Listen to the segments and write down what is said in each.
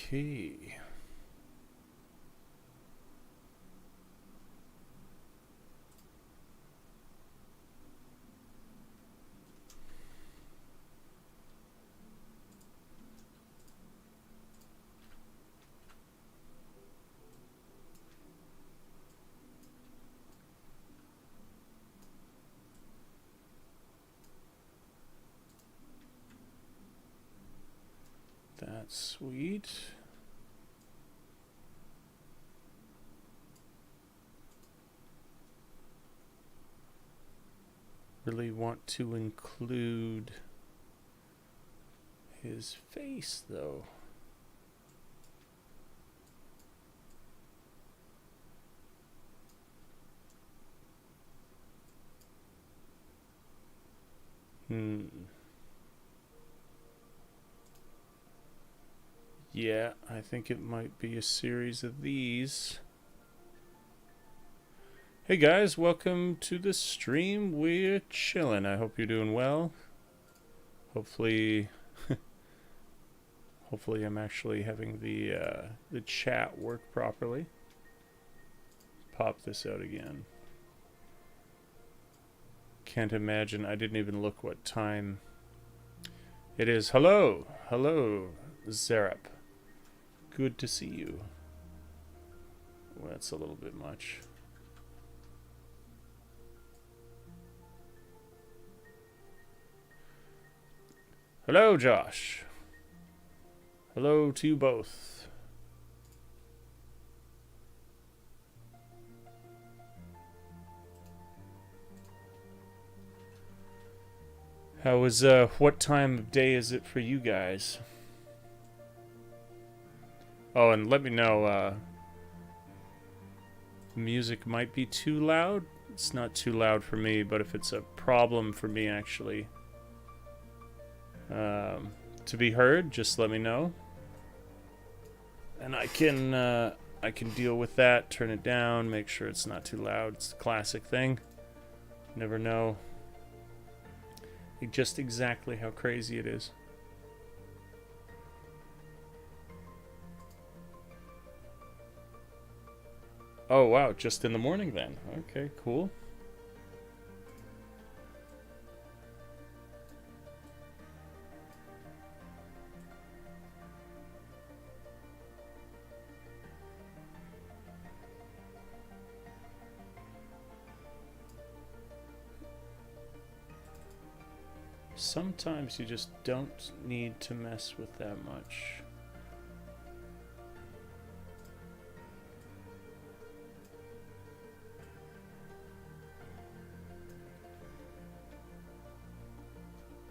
Okay. That's sweet. Really want to include his face, though. Yeah, I think it might be a series of these. Hey guys, welcome to the stream. We're chilling. I hope you're doing well. Hopefully, hopefully I'm actually having the chat work properly. Pop this out again. Can't imagine. I didn't even look what time it is. Hello, hello, Zerup. Good to see you. Well, that's a little bit much. Hello, Josh. Hello to you both. How is, what time of day is it for you guys? Oh, and let me know, music might be too loud. It's not too loud for me, but if it's a problem for me, actually, to be heard, just let me know. And I can deal with that, turn it down, make sure it's not too loud. It's a classic thing. Never know just exactly how crazy it is. Oh, wow, just in the morning then. Okay, cool. Sometimes you just don't need to mess with that much.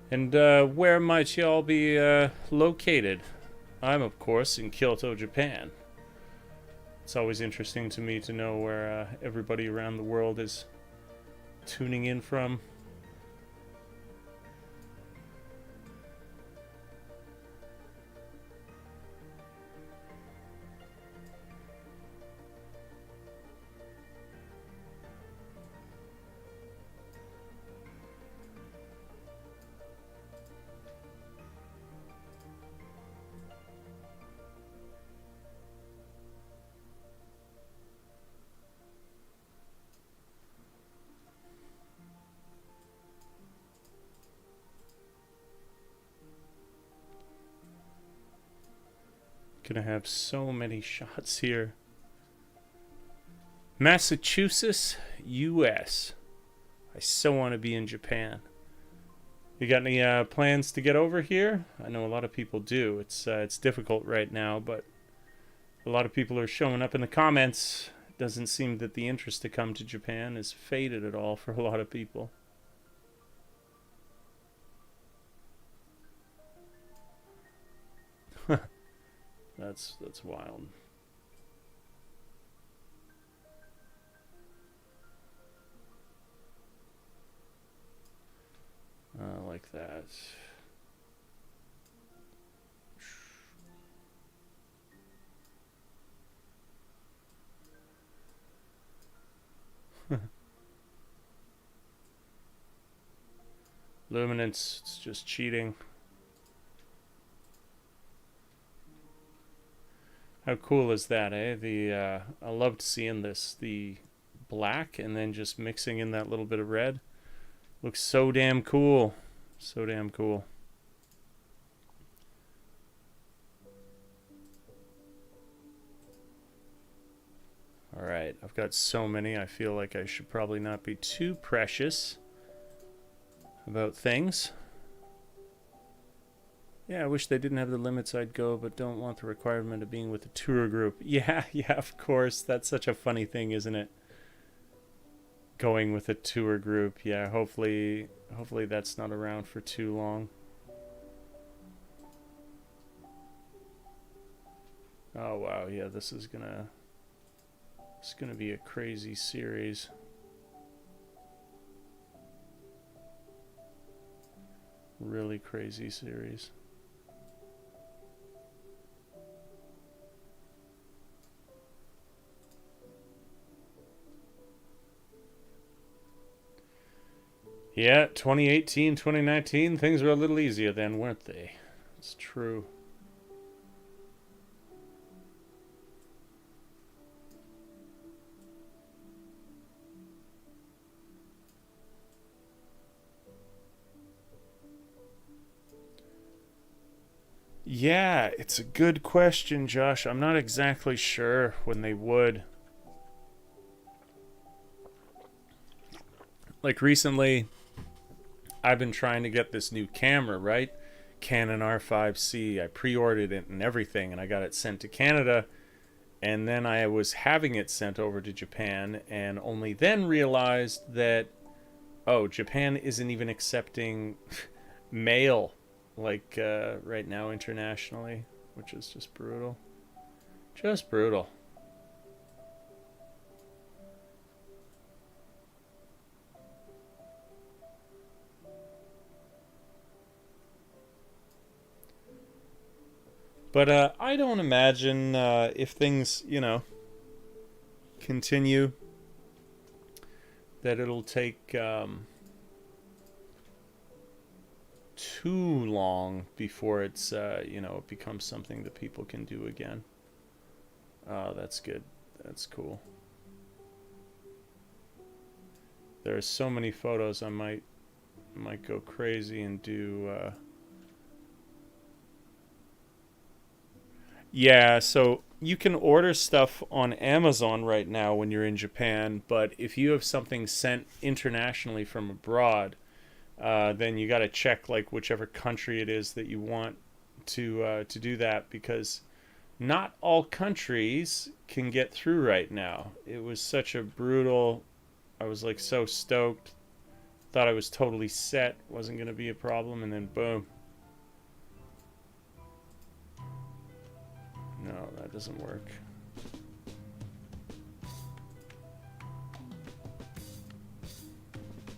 And where might y'all be located? I'm, of course, in Kyoto, Japan. It's always interesting to me to know where everybody around the world is tuning in from. Gonna have so many shots here. Massachusetts, U.S. I so want to be in Japan. You got any plans to get over here? I know a lot of people do. It's difficult right now, but a lot of people are showing up in the comments. It doesn't seem that the interest to come to Japan is faded at all for a lot of people. That's wild. Like that. Luminance, it's just cheating. How cool is that, eh? I loved seeing this, the black and then just mixing in that little bit of red. Looks so damn cool. So damn cool. Alright, I've got so many, I feel like I should probably not be too precious about things. Yeah, I wish they didn't have the limits I'd go, but don't want the requirement of being with a tour group. Yeah, of course. That's such a funny thing, isn't it? Going with a tour group. Yeah, hopefully that's not around for too long. Oh wow, yeah, this is gonna be a crazy series. Really crazy series. Yeah, 2018, 2019, things were a little easier then, weren't they? It's true. Yeah, it's a good question, Josh. I'm not exactly sure when they would. Like recently, I've been trying to get this new camera, right? Canon R5C. I pre-ordered it and everything, and I got it sent to Canada. And then I was having it sent over to Japan, and only then realized that, oh, Japan isn't even accepting mail, like right now internationally, which is just brutal. Just brutal. But I don't imagine if things, continue, that it'll take too long before it's, it becomes something that people can do again. Oh, that's good. That's cool. There are so many photos I might go crazy and do. Yeah, so you can order stuff on Amazon right now when you're in Japan, but if you have something sent internationally from abroad, then you got to check like whichever country it is that you want to do that, because not all countries can get through right now. It was such a brutal. I was like so stoked, thought I was totally set, wasn't going to be a problem, and then boom. No, that doesn't work.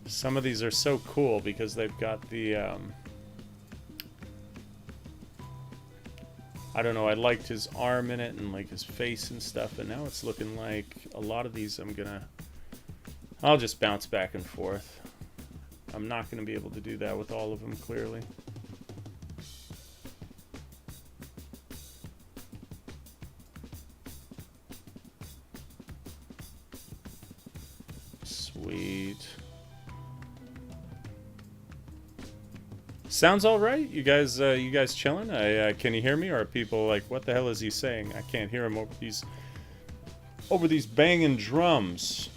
Some of these are so cool because they've got the I don't know, I liked his arm in it and like his face and stuff, and now it's looking like a lot of these I'll just bounce back and forth. I'm not gonna be able to do that with all of them, clearly. Sweet. Sounds all right. You guys chilling? Can you hear me? Or are people like, what the hell is he saying? I can't hear him over these banging drums.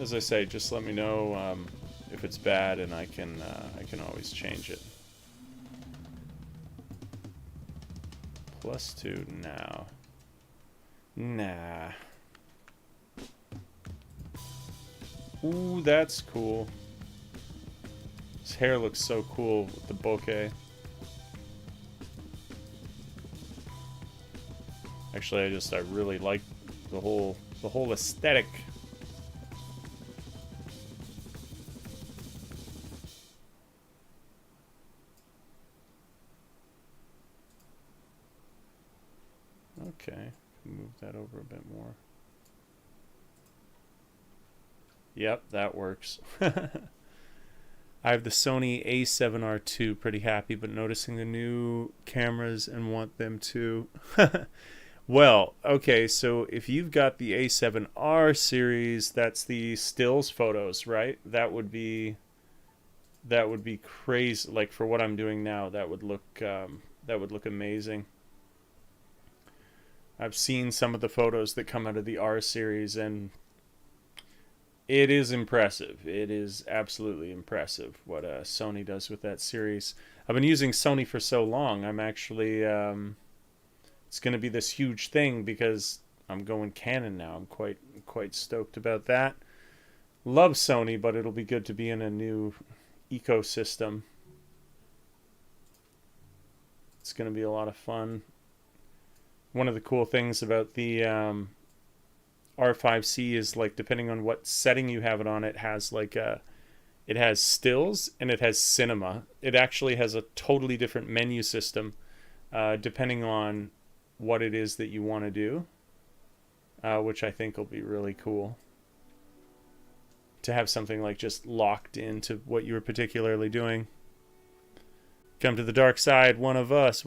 As I say, just let me know if it's bad, and I can always change it. +2 now. Nah. Ooh, that's cool. His hair looks so cool with the bokeh. Actually, I really like the whole aesthetic. Okay, move that over a bit more. Yep, that works. I have the Sony A7R II, pretty happy, but noticing the new cameras and want them to. Well, okay, so if you've got the A7R series, that's the stills photos, right? That would be crazy. Like for what I'm doing now, that would look amazing. I've seen some of the photos that come out of the R series, and it is impressive. It is absolutely impressive what Sony does with that series. I've been using Sony for so long. I'm actually it's going to be this huge thing because I'm going Canon now. I'm quite stoked about that. Love Sony, but it'll be good to be in a new ecosystem. It's going to be a lot of fun. One of the cool things about the R5C is, like, depending on what setting you have it on, it has it has stills and it has cinema. It actually has a totally different menu system depending on what it is that you want to do, which I think will be really cool. To have something like just locked into what you were particularly doing. Come to the dark side, one of us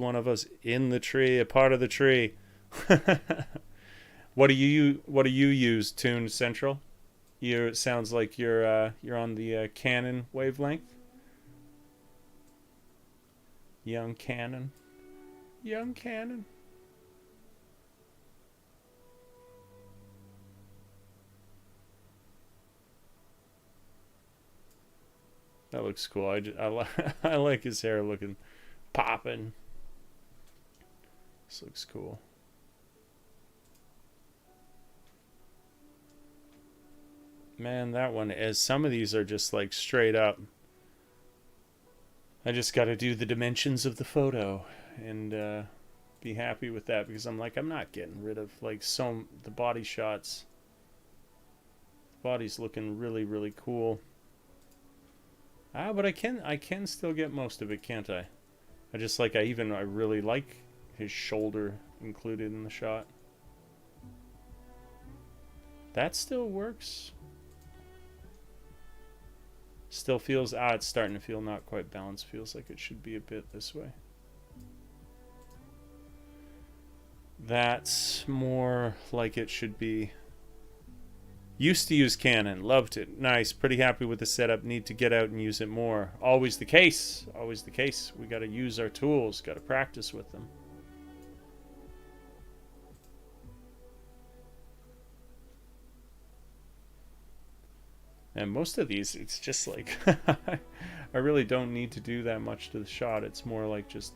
in the tree, a part of the tree. What do you use, Tune Central? It sounds like you're on the Canon wavelength. Young Canon. That looks cool. I like his hair looking popping. This looks cool. Man, that one, as some of these are just like straight up. I just got to do the dimensions of the photo and be happy with that, because I'm not getting rid of like the body shots. The body's looking really, really cool. But I can still get most of it, can't I? I really like his shoulder included in the shot. That still works. Still feels, it's starting to feel not quite balanced. Feels like it should be a bit this way. That's more like it should be. Used to use Canon, loved it. Nice, pretty happy with the setup. Need to get out and use it more. Always the case. Always the case. We got to use our tools. Got to practice with them. And most of these, it's just like I really don't need to do that much to the shot. It's more like just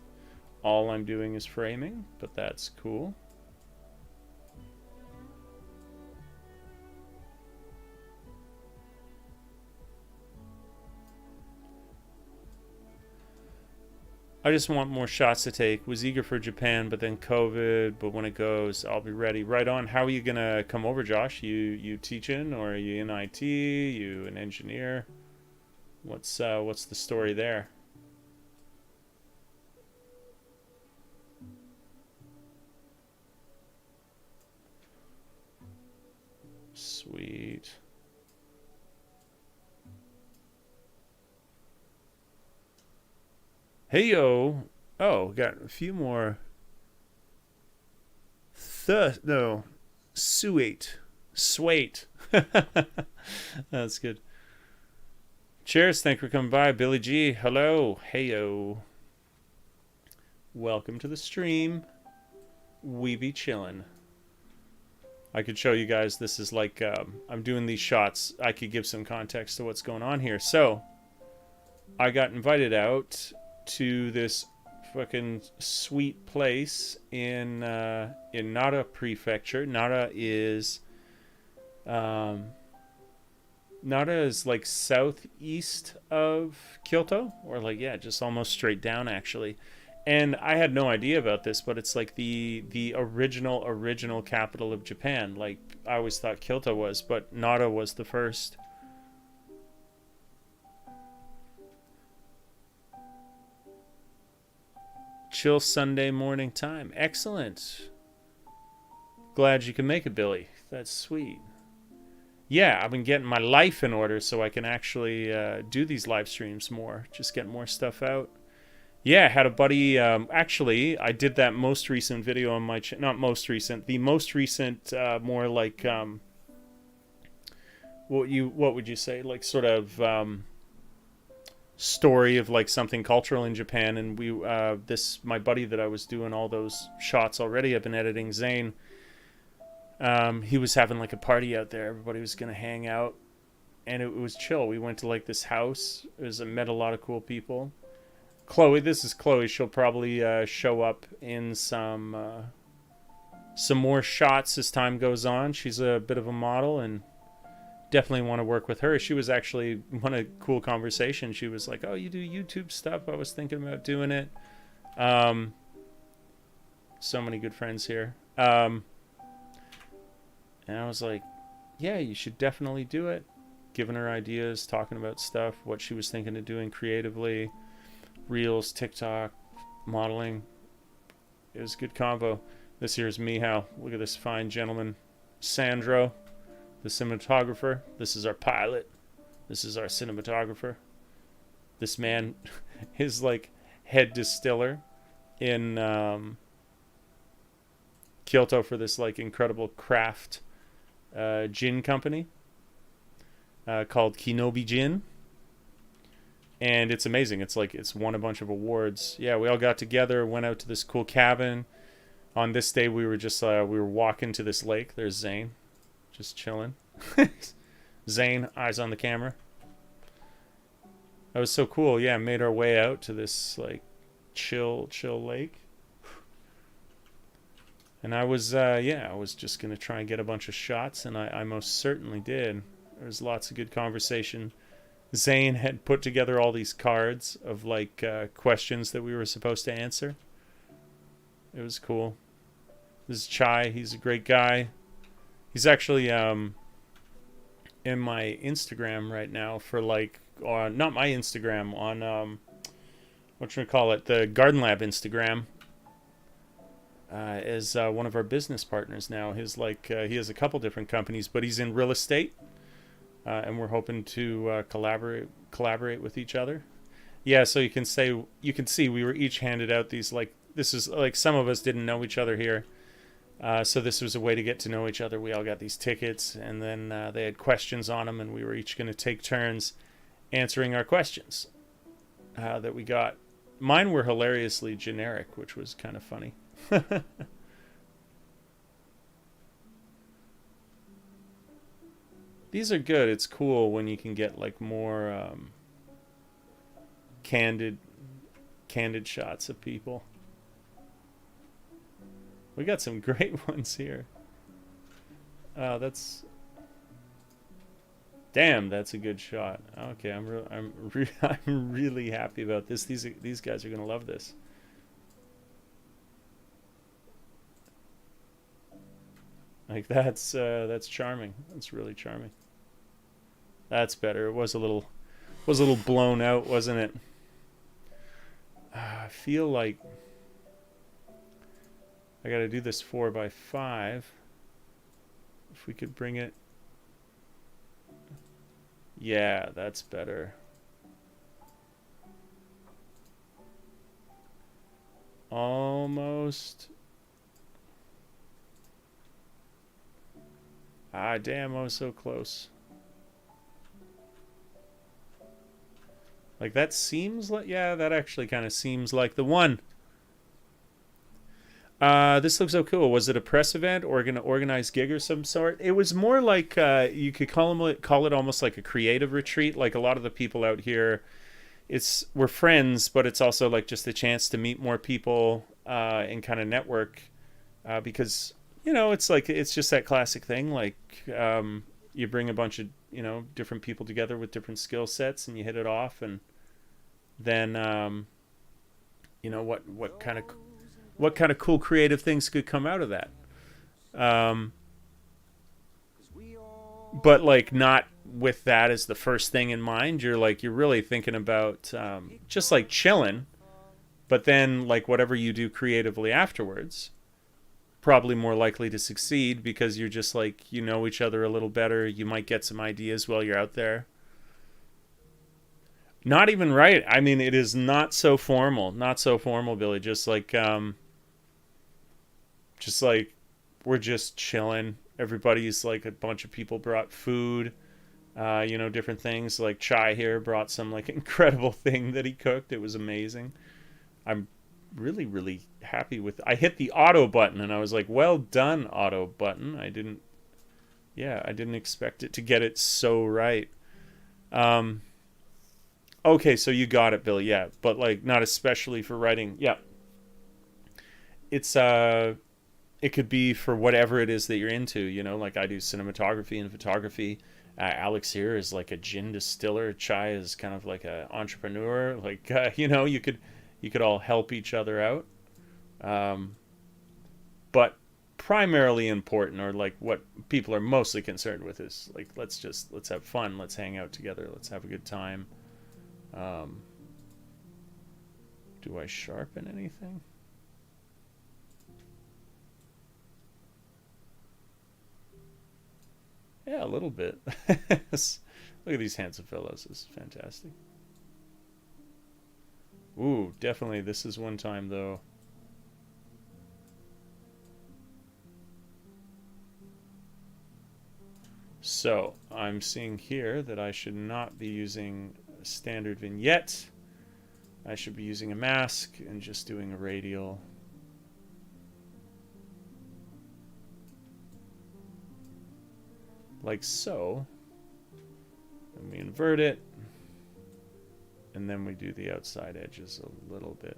all I'm doing is framing, but that's cool. I just want more shots to take. Was eager for Japan, but then COVID. But when it goes, I'll be ready. Right on. How are you gonna come over, Josh? You teaching, or are you in IT? You an engineer? What's the story there? Sweet. Hey yo! Oh, got a few more. No, Sweet. That's good. Cheers! Thank you for coming by, Billy G. Hello, hey yo. Welcome to the stream. We be chillin'. I could show you guys. This is like I'm doing these shots. I could give some context to what's going on here. So, I got invited out to this fucking sweet place in Nara Prefecture. Nara is like southeast of Kyoto, or like, yeah, just almost straight down actually. And I had no idea about this, but it's like the original capital of Japan. Like, I always thought Kyoto was, but Nara was the first. Chill Sunday morning time. Excellent. Glad you can make it, Billy. That's sweet. Yeah, I've been getting my life in order so I can actually do these live streams more. Just get more stuff out. Yeah, I had a buddy. Actually, I did that most recent video on my not most recent, the most recent, more like what would you say, like sort of story of like something cultural in Japan. And we this my buddy that I was doing all those shots already. I've been editing, Zane. He was having like a party out there. Everybody was gonna hang out, and it was chill. We went to like this house. Met a lot of cool people. Chloe, this is Chloe. She'll probably show up in some more shots as time goes on. She's a bit of a model, and definitely want to work with her. She was actually one a cool conversation. She was like, "Oh, you do YouTube stuff? I was thinking about doing it." So many good friends here. And I was like, "Yeah, you should definitely do it." Giving her ideas, talking about stuff, what she was thinking of doing creatively. Reels, TikTok, modeling. It was a good combo. This here's Mihao. Look at this fine gentleman. Sandro, the cinematographer. This is our pilot. This is our cinematographer. This man is like head distiller in Kyoto for this like incredible craft gin company called Kinobi Gin. And it's amazing. It's like it's won a bunch of awards. Yeah, we all got together, went out to this cool cabin. On this day, we were just we were walking to this lake. There's Zane, just chilling. Zane, eyes on the camera. That was so cool. Yeah, made our way out to this like chill lake. And I was I was just gonna try and get a bunch of shots, and I most certainly did. There was lots of good conversation. Zane had put together all these cards of like questions that we were supposed to answer. It was cool. This is Chai. He's a great guy. He's actually in my Instagram right now for like, not my Instagram, on what should we call it? The Garden Lab Instagram. Is one of our business partners now. His like he has a couple different companies, but he's in real estate. And we're hoping to collaborate with each other. Yeah, so you can see we were each handed out these like, this is like, some of us didn't know each other here, so this was a way to get to know each other. We all got these tickets, and then they had questions on them, and we were each going to take turns answering our questions that we got. Mine were hilariously generic, which was kind of funny. These are good. It's cool when you can get like more candid shots of people. We got some great ones here. That's damn. That's a good shot. Okay, I'm really happy about this. These guys are gonna love this. Like that's charming. That's really charming. That's better. It was a little blown out, wasn't it? I feel like I got to do this 4x5. If we could bring it, yeah, that's better. Almost. Ah, damn, I was so close. Like, that seems like... Yeah, that actually kind of seems like the one. This looks so cool. Was it a press event or an organized gig or some sort? It was more like, you could call it almost like a creative retreat. Like, a lot of the people out here, we're friends, but it's also like just a chance to meet more people and kind of network. Because... You know, it's like, it's just that classic thing. Like, you bring a bunch of, different people together with different skill sets, and you hit it off, and then, what kind of cool creative things could come out of that. But like, not with that as the first thing in mind. You're really thinking about just like chilling, but then like whatever you do creatively afterwards. Probably more likely to succeed because you're just like, each other a little better. You might get some ideas while you're out there. Not even right. I mean, it is not so formal. Not so formal, Billy. Just like we're just chilling. Everybody's like a bunch of people brought food. Different things. Like Chai here brought some like incredible thing that he cooked. It was amazing. I'm really, really happy with. I hit the auto button and I was like, "Well done, auto button." I didn't expect it to get it so right. Um, okay, so you got it, Billy. Yeah, but like not especially for writing. Yeah, it's it could be for whatever it is that you're into. Like I do cinematography and photography. Alex here is like a gin distiller. Chai is kind of like an entrepreneur. Like you could all help each other out. Um, but primarily important, or like what people are mostly concerned with, is like let's have fun. Let's hang out together. Let's have a good time. Um, do I sharpen anything? Yeah, a little bit. Look at these handsome fellows. This is fantastic. Ooh, definitely. This is one time, though. So, I'm seeing here that I should not be using a standard vignette. I should be using a mask and just doing a radial. Like so. And we invert it. And then we do the outside edges a little bit.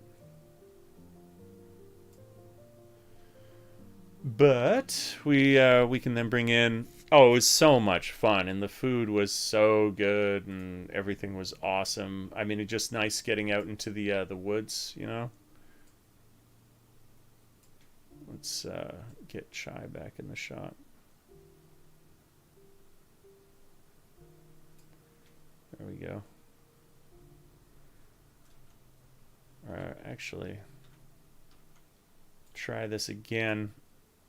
But we can then bring in. Oh, it was so much fun, and the food was so good, and everything was awesome. I mean, it's just nice getting out into the woods. Let's get Chai back in the shot. There we go. Actually, try this again.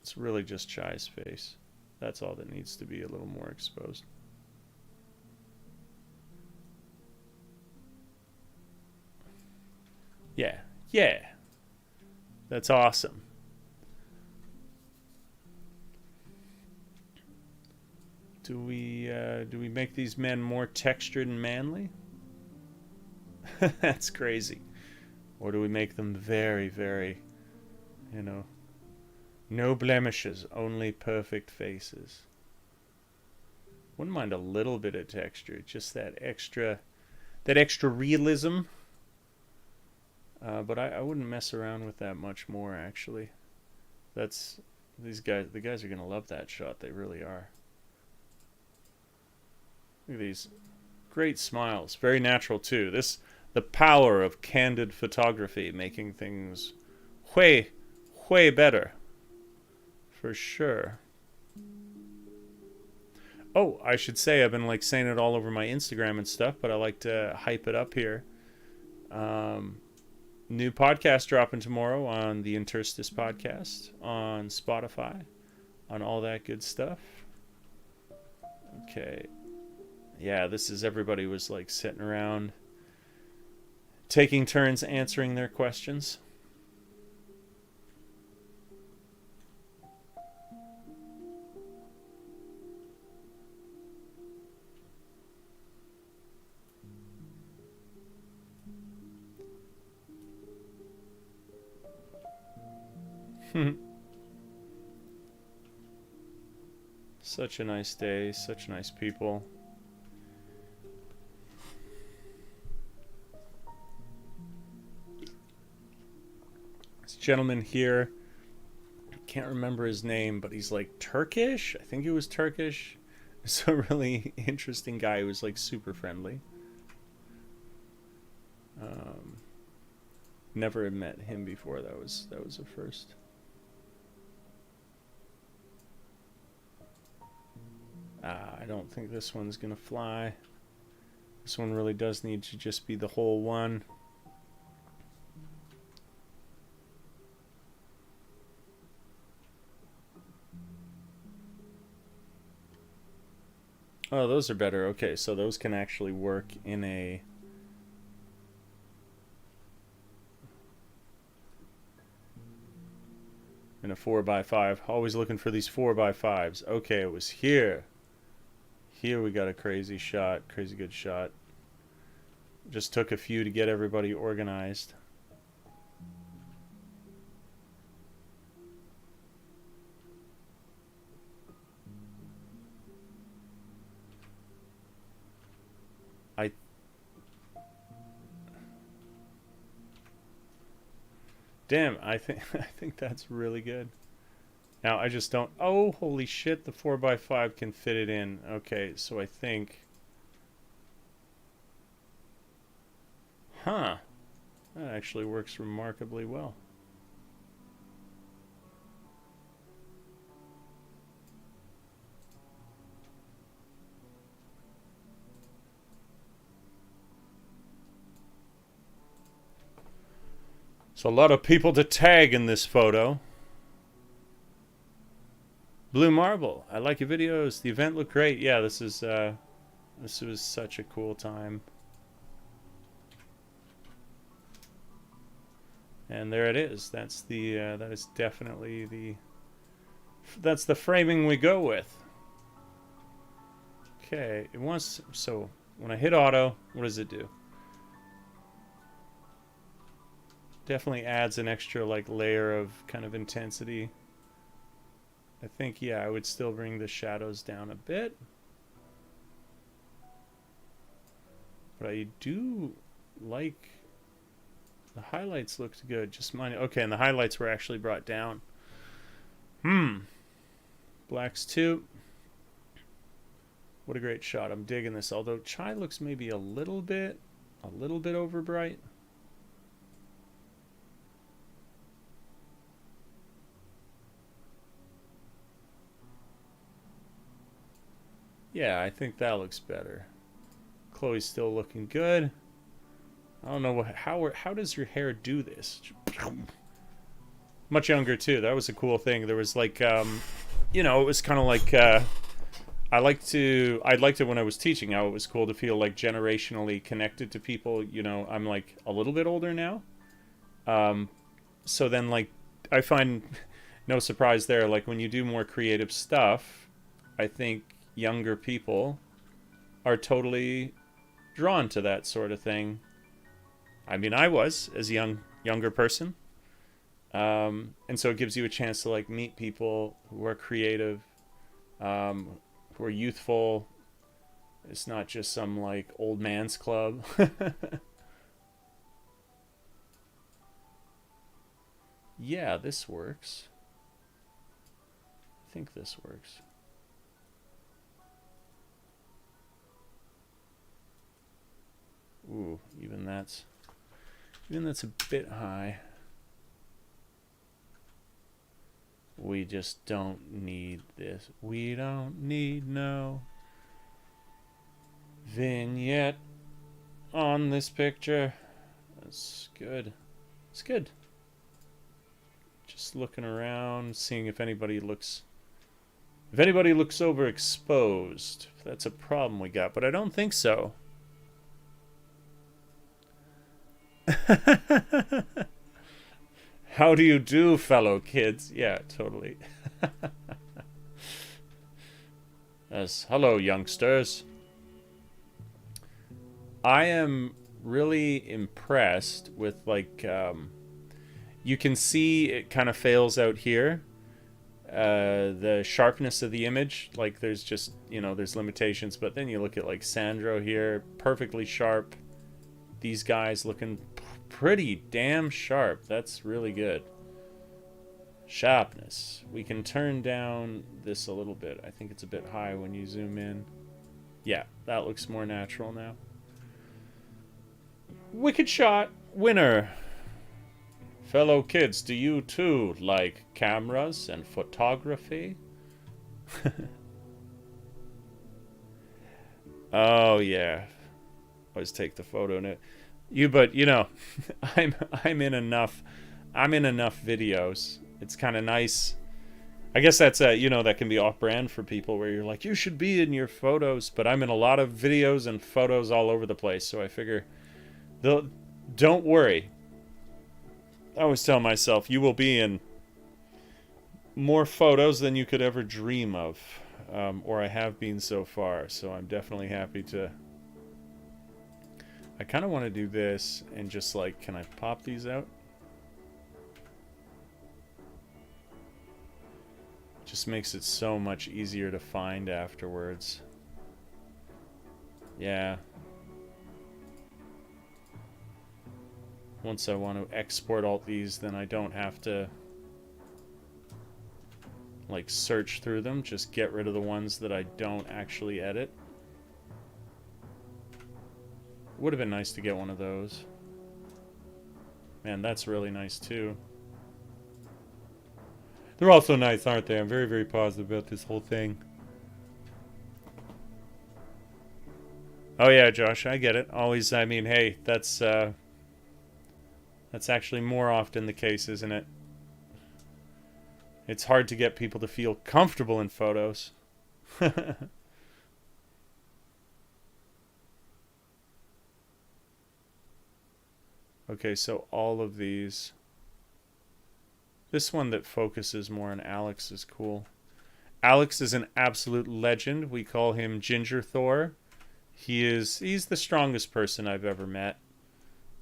It's really just Chai's face. That's all that needs to be a little more exposed. Yeah, yeah. That's awesome. Do we make these men more textured and manly? That's crazy. Or do we make them very, very, you know, no blemishes, only perfect faces? Wouldn't mind a little bit of texture, just that extra realism. But I wouldn't mess around with that much more, actually. That's the guys are gonna love that shot. They really are. Look at these great smiles, very natural too. The power of candid photography, making things way, way better, for sure. Oh, I should say I've been like saying it all over my Instagram and stuff, but I like to hype it up here. Um, New podcast dropping tomorrow on the Interstice podcast on Spotify, on all that good stuff. Okay. Yeah, this is everybody was like sitting around taking turns answering their questions. Such a nice day, such nice people. This gentleman here, I can't remember his name, but he's like Turkish. I think he was Turkish. It's a really interesting guy who was like super friendly. Um, Never met him before. That was a first. I don't think this one's gonna fly. This one really does need to just be the whole one. Oh, those are better. Okay, so those can actually work in a in a 4x5. Always looking for these 4x5s. Okay, it was here. Here we got a crazy shot. Crazy good shot. Just took a few to get everybody organized. Damn, I think that's really good. Now I just don't. Oh, holy shit! The 4x5 can fit it in. Okay, so I think. Huh. That actually works remarkably well. So a lot of people to tag in this photo. Blue Marble, I like your videos. The event looked great. Yeah, this was such a cool time. And there it is. That's the that is definitely that's the framing we go with. Okay, it wants, so when I hit auto, what does it do? Definitely adds an extra like layer of kind of intensity. I think, yeah, I would still bring the shadows down a bit. But I do like the highlights looked good. Just mine. Okay, and the highlights were actually brought down. Blacks too. What a great shot. I'm digging this. Although Chai looks maybe a little bit over bright. Yeah, I think that looks better. Chloe's still looking good. I don't know how does your hair do this? Much younger too. That was a cool thing. There was like you know, it was kind of like I liked it when I was teaching, how it was cool to feel like generationally connected to people. You know, I'm like a little bit older now. So then like I find no surprise there, like when you do more creative stuff, I think younger people are totally drawn to that sort of thing. I mean, I was as a younger person. And so it gives you a chance to like meet people who are creative, who are youthful. It's not just some like old man's club. Yeah, this works. I think this works. Ooh, even that's a bit high. We just don't need this. We don't need no vignette on this picture. That's good. It's good. Just looking around, seeing if anybody looks overexposed. If that's a problem we got, but I don't think so. How do you do, fellow kids? Yeah, totally. Yes, hello, youngsters. I am really impressed with, like, you can see it kind of fails out here. The sharpness of the image, like, there's just, you know, there's limitations, but then you look at, like, Sandro here, perfectly sharp. These guys looking pretty damn sharp. That's really good. Sharpness. We can turn down this a little bit. I think it's a bit high when you zoom in. Yeah, that looks more natural now. Wicked shot. Winner. Fellow kids, do you too like cameras and photography? Oh yeah. Always take the photo and but you know, I'm in enough videos. It's kind of nice. I guess that's you know, that can be off-brand for people where you're like, you should be in your photos, but I'm in a lot of videos and photos all over the place, so I figure don't worry. I always tell myself, you will be in more photos than you could ever dream of, or I have been so far. So I'm definitely happy to. I kind of want to do this and just like, can I pop these out? Just makes it so much easier to find afterwards. Yeah. Once I want to export all these, then I don't have to like search through them. Just get rid of the ones that I don't actually edit. Would have been nice to get one of those. Man, that's really nice too. They're all so nice, aren't they? I'm very, very positive about this whole thing. Oh yeah, Josh, I get it. Always, I mean, hey, that's actually more often the case, isn't it? It's hard to get people to feel comfortable in photos. Okay, so all of these. This one that focuses more on Alex is cool. Alex is an absolute legend. We call him Ginger Thor. He's the strongest person I've ever met.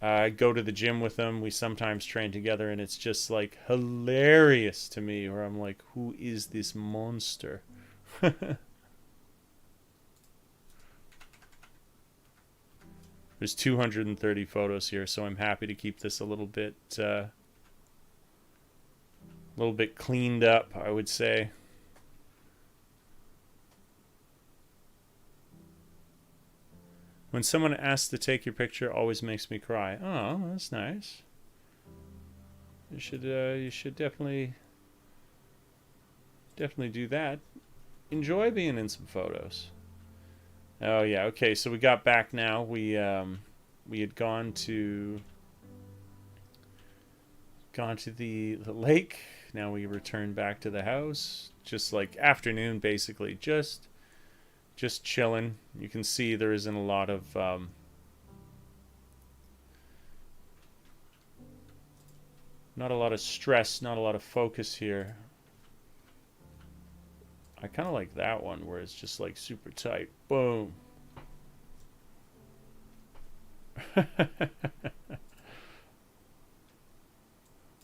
I go to the gym with him. We sometimes train together, and it's just like hilarious to me, where I'm like, who is this monster? There's 230 photos here, so I'm happy to keep this a little bit cleaned up, I would say. When someone asks to take your picture, always makes me cry. Oh, that's nice. You should definitely do that. Enjoy being in some photos. Oh yeah, okay. So we got back now. We had gone to the lake. Now we return back to the house. Just like afternoon, basically. Just chilling. You can see there isn't a lot of not a lot of stress, not a lot of focus here. I kind of like that one where it's just like super tight. Boom.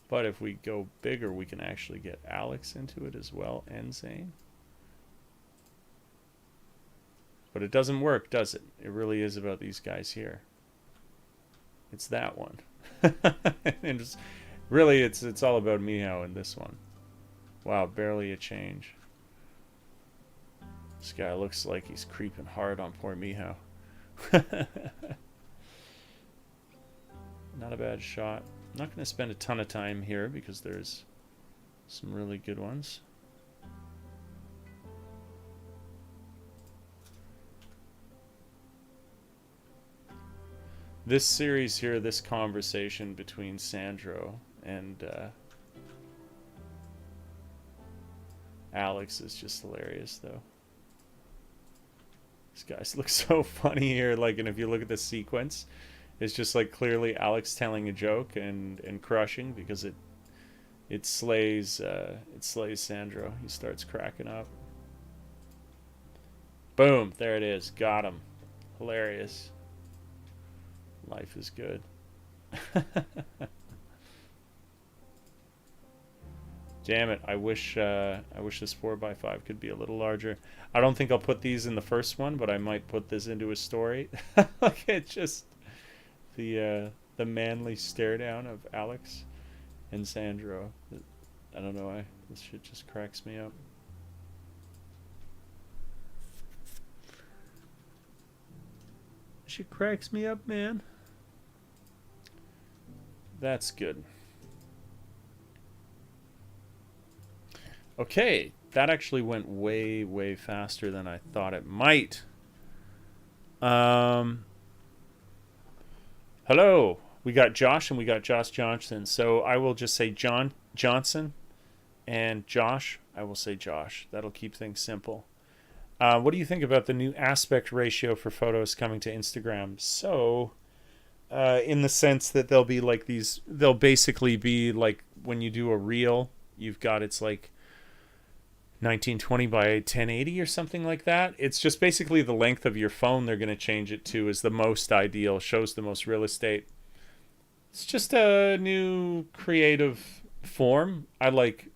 But if we go bigger, we can actually get Alex into it as well, and Zane. But it doesn't work, does it? It really is about these guys here. It's that one. And really, it's all about Miho in this one. Wow, barely a change. This guy looks like he's creeping hard on poor Miho. Not a bad shot. I'm not going to spend a ton of time here because there's some really good ones. This series here, this conversation between Sandro and Alex is just hilarious, though. These guys look so funny here. Like, and if you look at the sequence, it's just like clearly Alex telling a joke and crushing because it slays Sandro. He starts cracking up. Boom! There it is. Got him. Hilarious. Life is good. Damn it! I wish this 4x5 could be a little larger. I don't think I'll put these in the first one, but I might put this into a story. Look at just the manly stare down of Alex and Sandro. I don't know why this shit just cracks me up. Shit cracks me up, man. That's good. Okay, that actually went way, way faster than I thought it might. Hello. We got Josh and we got Josh Johnson. So I will just say John Johnson and Josh. I will say Josh. That'll keep things simple. What do you think about the new aspect ratio for photos coming to Instagram? So, in the sense that they'll basically be like when you do a reel, you've got it's like 1920 by 1080 or something like that. It's just basically the length of your phone they're going to change it to is the most ideal, shows the most real estate. It's just a new creative form. I like.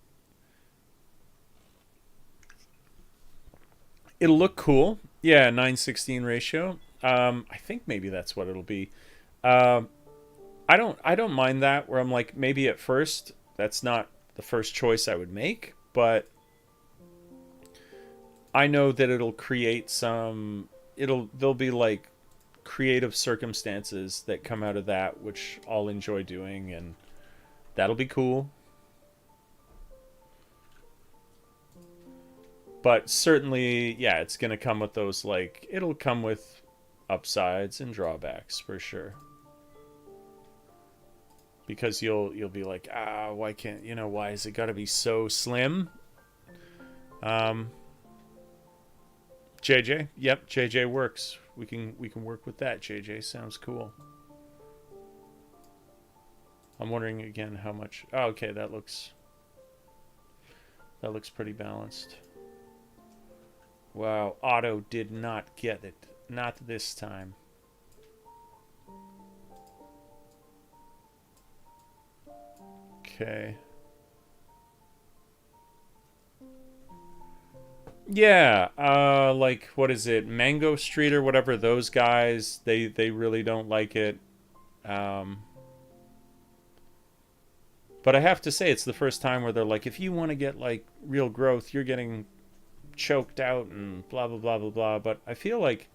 It'll look cool. Yeah, 9:16 ratio. I think maybe that's what it'll be. Um, I don't mind that. Where I'm like, maybe at first that's not the first choice I would make, but I know that it'll create some. There'll be like creative circumstances that come out of that, which I'll enjoy doing, and that'll be cool. But certainly, yeah, it's gonna come with those like it'll come with upsides and drawbacks for sure. Because you'll be like, why can't why is it got to be so slim? Um, JJ, yep, JJ works. We can work with that. JJ sounds cool. I'm wondering again how much. Oh, okay, that looks pretty balanced. Wow, Otto did not get it. Not this time. Okay. Yeah, like what is it, Mango Street or whatever? Those guys, they really don't like it. Um, but I have to say, it's the first time where they're like, if you want to get like real growth, you're getting choked out and blah blah blah blah blah. But I feel like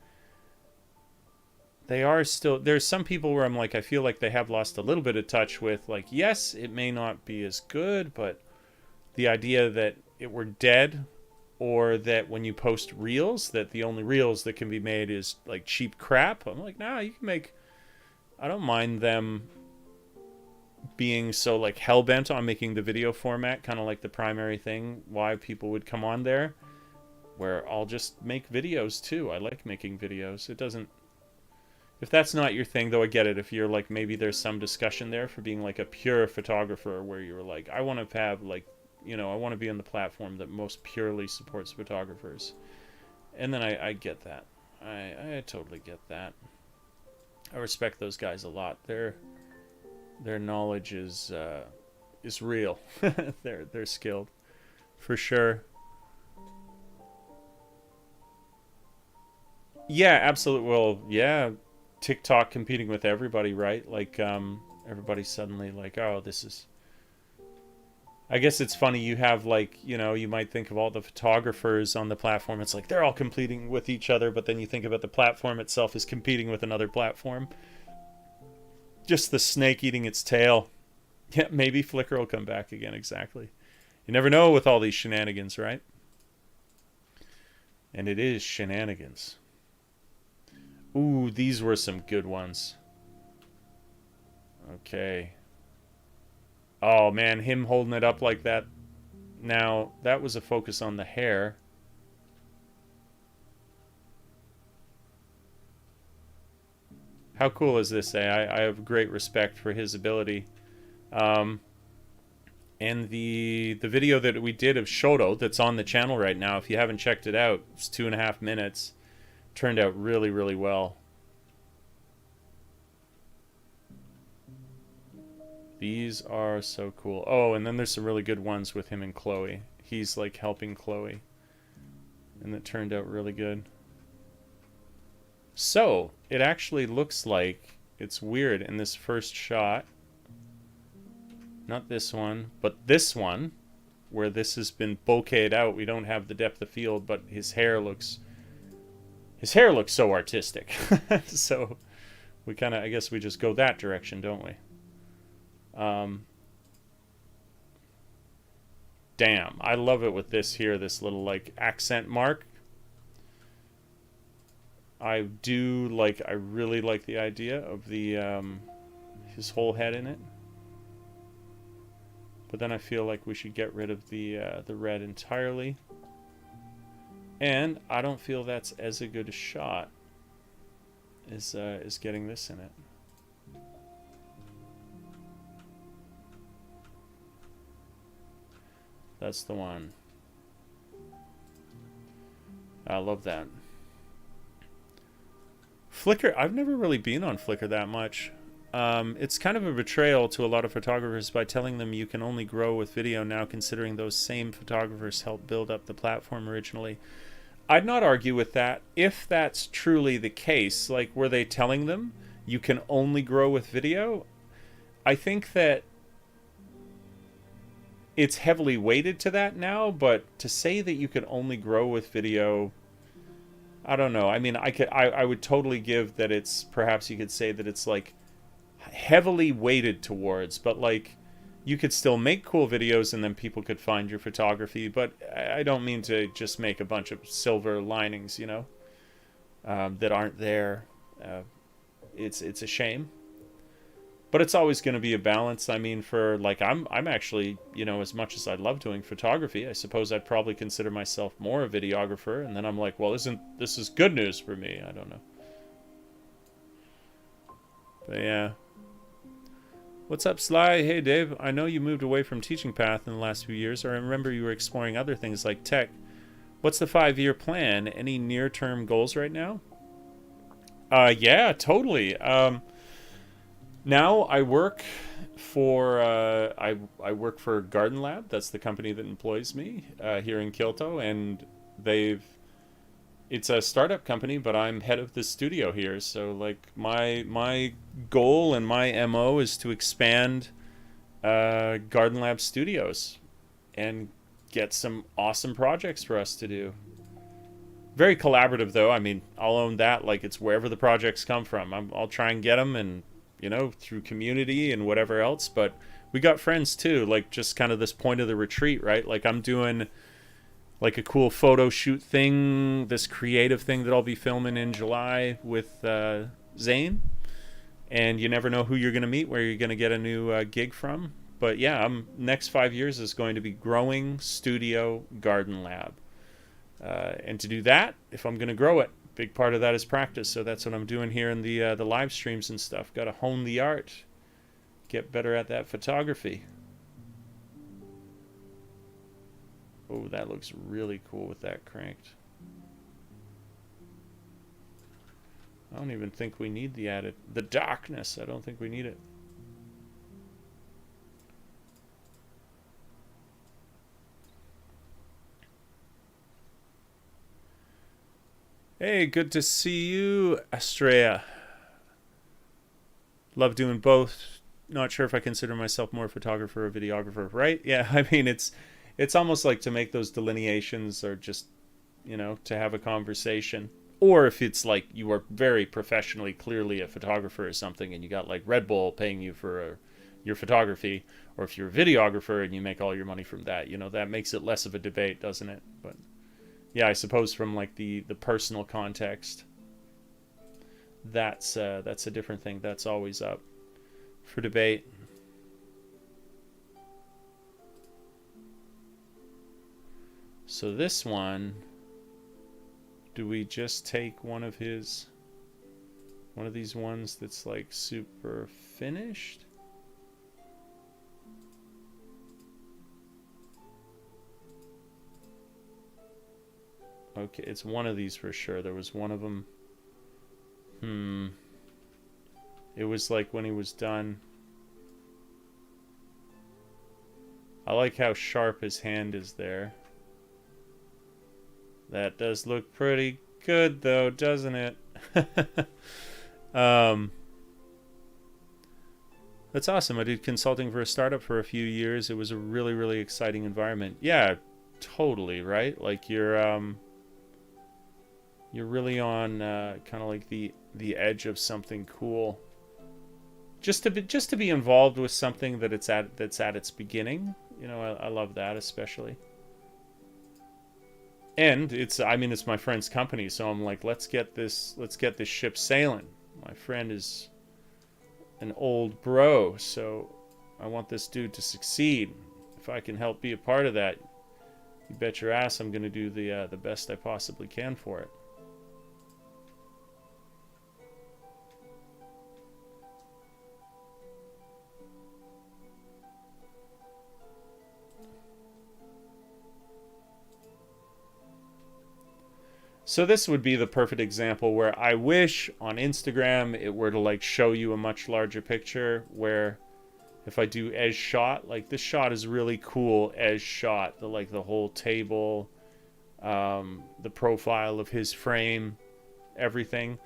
they are still. There's some people where I'm like, I feel like they have lost a little bit of touch with like, yes, it may not be as good, but the idea that it were dead, or that when you post reels that the only reels that can be made is like cheap crap. I'm like, nah, you can make. I don't mind them being so like hell-bent on making the video format kind of like the primary thing why people would come on there, where I'll just make videos too. I like making videos. It doesn't. If that's not your thing, though, I get it. If you're like, maybe there's some discussion there for being like a pure photographer where you're like, I want to have like, I want to be on the platform that most purely supports photographers. And then I get that. I totally get that. I respect those guys a lot. Their knowledge is real. They're skilled for sure. Yeah, absolutely. Well, yeah, TikTok competing with everybody, right? Like everybody's suddenly like, oh, this is. I guess it's funny. You have like, you might think of all the photographers on the platform. It's like they're all competing with each other, but then you think about the platform itself is competing with another platform. Just the snake eating its tail. Yeah, maybe Flickr will come back again. Exactly. You never know with all these shenanigans, right? And it is shenanigans. Ooh, these were some good ones. Okay. Oh man, him holding it up like that. Now, that was a focus on the hair. How cool is this? I have great respect for his ability. Um, and the video that we did of Shoto that's on the channel right now, if you haven't checked it out, it's 2.5 minutes. Turned out really, really well. These are so cool. Oh, and then there's some really good ones with him and Chloe. He's like helping Chloe. And it turned out really good. So, it actually looks like it's weird in this first shot. Not this one, but this one, where this has been bokeh'd out. We don't have the depth of field, but his hair looks so artistic. So, we kind of, I guess we just go that direction, don't we? Damn, I love it with this here, this little like accent mark. I really like the idea of the his whole head in it. But then I feel like we should get rid of the red entirely. And I don't feel that's as a good a shot as getting this in it. That's the one. I love that. Flickr, I've never really been on Flickr that much. It's kind of a betrayal to a lot of photographers by telling them you can only grow with video now, considering those same photographers helped build up the platform originally. I'd not argue with that if that's truly the case. Like, were they telling them you can only grow with video? I think that it's heavily weighted to that now, but to say that you can only grow with video, I don't know. I mean, I would totally give that it's, perhaps you could say that it's like heavily weighted towards, but like you could still make cool videos and then people could find your photography. But I don't mean to just make a bunch of silver linings, you know, that aren't there. It's a shame, but it's always going to be a balance. I mean, for like, I'm actually, you know, as much as I love doing photography, I suppose I'd probably consider myself more a videographer. And then I'm like, well, this is good news for me? I don't know. But yeah. What's up, Sly? Hey, Dave. I know you moved away from teaching path in the last few years. I remember you were exploring other things like tech. What's the 5-year plan? Any near-term goals right now? Yeah, totally. Now I work for I work for Garden Lab. That's the company that employs me here in Kyoto, and it's a startup company, but I'm head of the studio here. So like my goal and my MO is to expand Garden Lab Studios and get some awesome projects for us to do. Very collaborative though. I mean, I'll own that. Like, it's wherever the projects come from. I'll try and get them, and you know, through community and whatever else. But we got friends too. Like, just kind of this point of the retreat, right? Like, I'm doing like a cool photo shoot thing, this creative thing that I'll be filming in July with Zane. And you never know who you're going to meet, where you're going to get a new gig from. But yeah, next 5 years is going to be growing Studio Garden Lab. And to do that, if I'm going to grow it, big part of that is practice. So that's what I'm doing here in the live streams and stuff. Got to hone the art, get better at that photography. Oh, that looks really cool with that cranked. I don't even think we need the darkness. I don't think we need it. Hey, good to see you, Astrea. Love doing both. Not sure if I consider myself more a photographer or videographer, right? Yeah, I mean, it's almost like to make those delineations, or just, you know, to have a conversation. Or if it's like you are very professionally, clearly a photographer or something, and you got like Red Bull paying you for your photography, or if you're a videographer and you make all your money from that, you know, that makes it less of a debate, doesn't it? But yeah, I suppose from like the personal context, that's a different thing. That's always up for debate. So this one, do we just take one of these ones that's like super finished? Okay, it's one of these for sure. There was one of them. It was like when he was done. I like how sharp his hand is there. That does look pretty good though, doesn't it? That's awesome. I did consulting for a startup for a few years. It was a really, really exciting environment. Yeah, totally, right? Like you're really on kind of like the edge of something cool. Just to be involved with something that's at its beginning. You know, I love that especially. And it's my friend's company, so I'm like, let's get this ship sailing. My friend is an old bro, so I want this dude to succeed. If I can help be a part of that, you bet your ass I'm gonna do the best I possibly can for it. So this would be the perfect example where I wish on Instagram it were to like show you a much larger picture, where if I do as shot, like this shot is really cool as shot, the whole table, the profile of his frame, everything.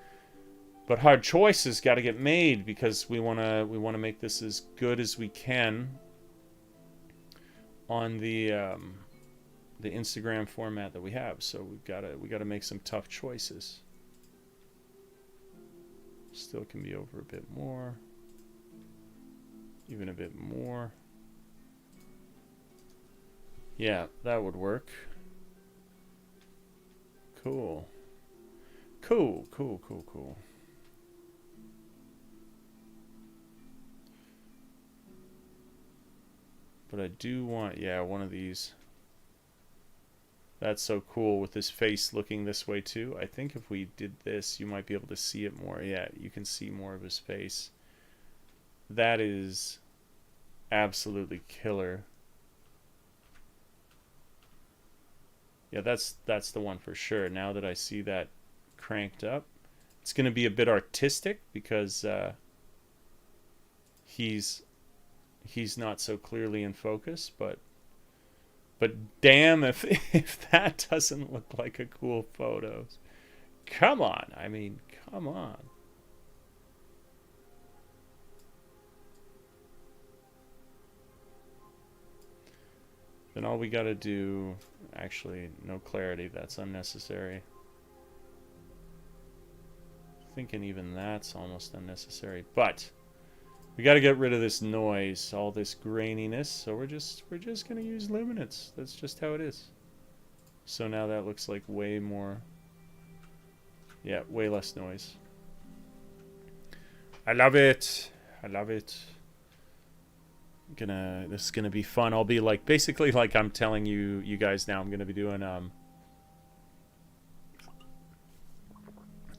But hard choices got to get made because we want to make this as good as we can on the Instagram format that we have. So we got to make some tough choices. Still can be over a bit more. Even a bit more. Yeah, that would work. Cool. Cool. But I do want, yeah, one of these. That's so cool with this face looking this way too. I think if we did this, you might be able to see it more. Yeah, you can see more of his face. That is absolutely killer. Yeah, that's the one for sure. Now that I see that cranked up, it's going to be a bit artistic because he's not so clearly in focus, but damn if that doesn't look like a cool photo. Come on. I mean, come on. Then all we got to do, actually, no clarity, that's unnecessary. Thinking even that's almost unnecessary, but we got to get rid of this noise, all this graininess. So we're just going to use luminance. That's just how it is. So now that looks like way more, yeah, way less noise. I love it. I love it. This is gonna be fun. I'll be like, basically like I'm telling you guys now, I'm gonna be doing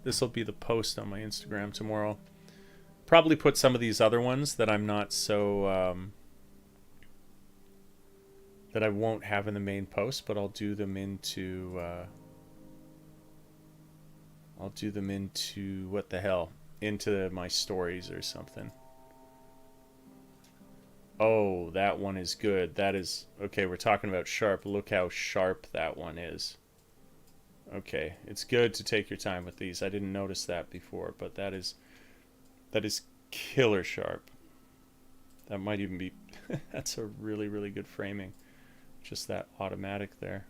this will be the post on my Instagram tomorrow. Probably put some of these other ones that I'm not so that I won't have in the main post, but I'll do them into what the hell, into my stories or something. Oh, that one is good. That is okay. We're talking about sharp. Look how sharp that one is. Okay, it's good to take your time with these. I didn't notice that before, but that is killer sharp. That might even be that's a really, really good framing. Just that automatic there.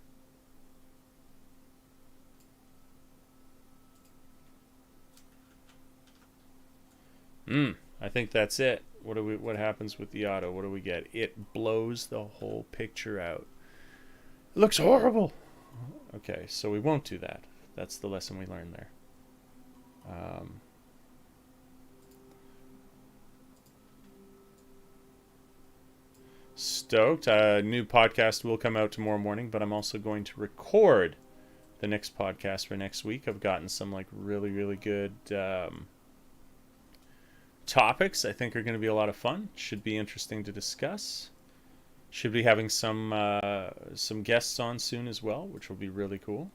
I think that's it. What happens with the auto? What do we get? It blows the whole picture out. It looks horrible. Okay, so we won't do that. That's the lesson we learned there. Stoked. A new podcast will come out tomorrow morning, but I'm also going to record the next podcast for next week. I've gotten some like really, really good topics I think are going to be a lot of fun. Should be interesting to discuss. Should be having some guests on soon as well, which will be really cool.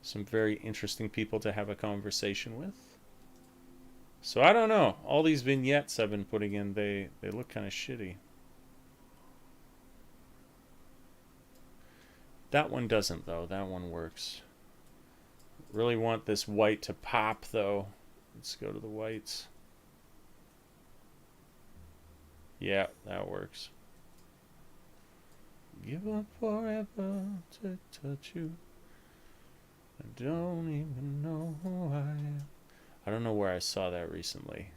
Some very interesting people to have a conversation with. So I don't know. All these vignettes I've been putting in, they look kind of shitty. That one doesn't though. That one works. Really want this white to pop though. Let's go to the whites. Yeah, that works. Give up forever to touch you. I don't even know who I am. I don't know where I saw that recently.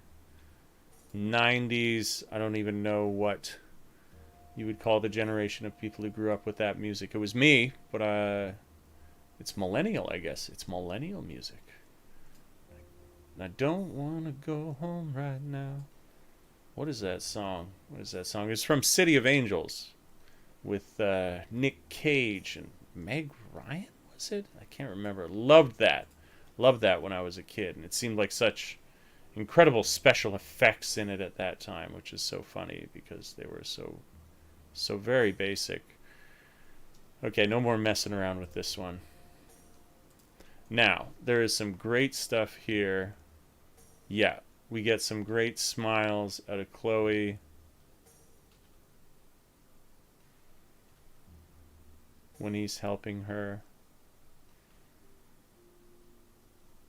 90s, I don't even know what you would call the generation of people who grew up with that music. It was me, but it's millennial, I guess. It's millennial music. I don't want to go home right now. What is that song? It's from City of Angels with Nick Cage and Meg Ryan, was it? I can't remember. Loved that when I was a kid. And it seemed like such incredible special effects in it at that time, which is so funny because they were so very basic. Okay, no more messing around with this one. Now, there is some great stuff here. Yeah, we get some great smiles out of Chloe. When he's helping her.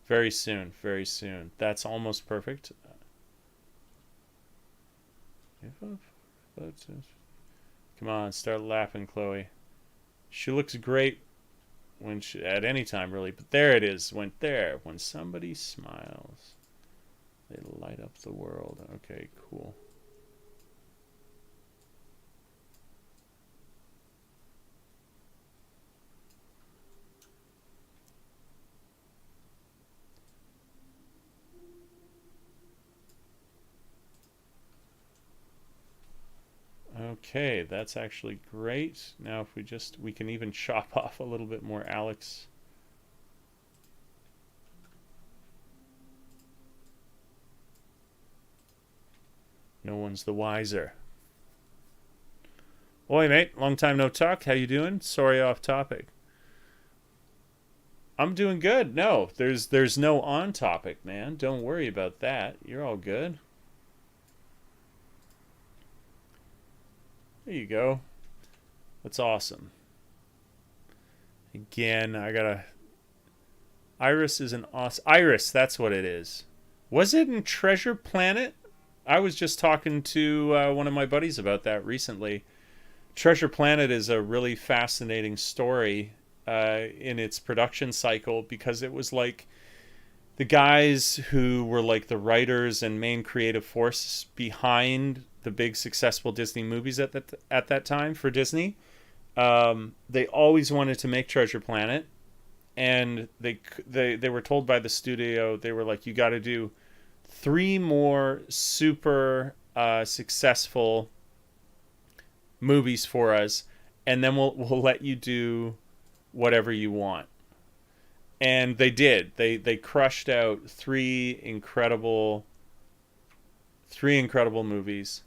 Very soon, very soon. That's almost perfect. Come on, start laughing, Chloe. She looks great when she, at any time, really. But there it is. When somebody smiles, they light up the world. Okay, cool. Okay, that's actually great. Now if we can even chop off a little bit more Alex. No one's the wiser. Oi, mate. Long time no talk. How you doing? Sorry, off topic. I'm doing good. No, there's no on topic, man. Don't worry about that. You're all good. There you go. That's awesome. Again, I gotta... Iris is an awesome... Iris, that's what it is. Was it in Treasure Planet? I was just talking to one of my buddies about that recently. Treasure Planet is a really fascinating story in its production cycle, because it was like the guys who were like the writers and main creative force behind the big successful Disney movies at that time for Disney. They always wanted to make Treasure Planet, and they were told by the studio, they were like, you got to do 3 more super successful movies for us, and then we'll let you do whatever you want. And they did. They crushed out 3 incredible movies,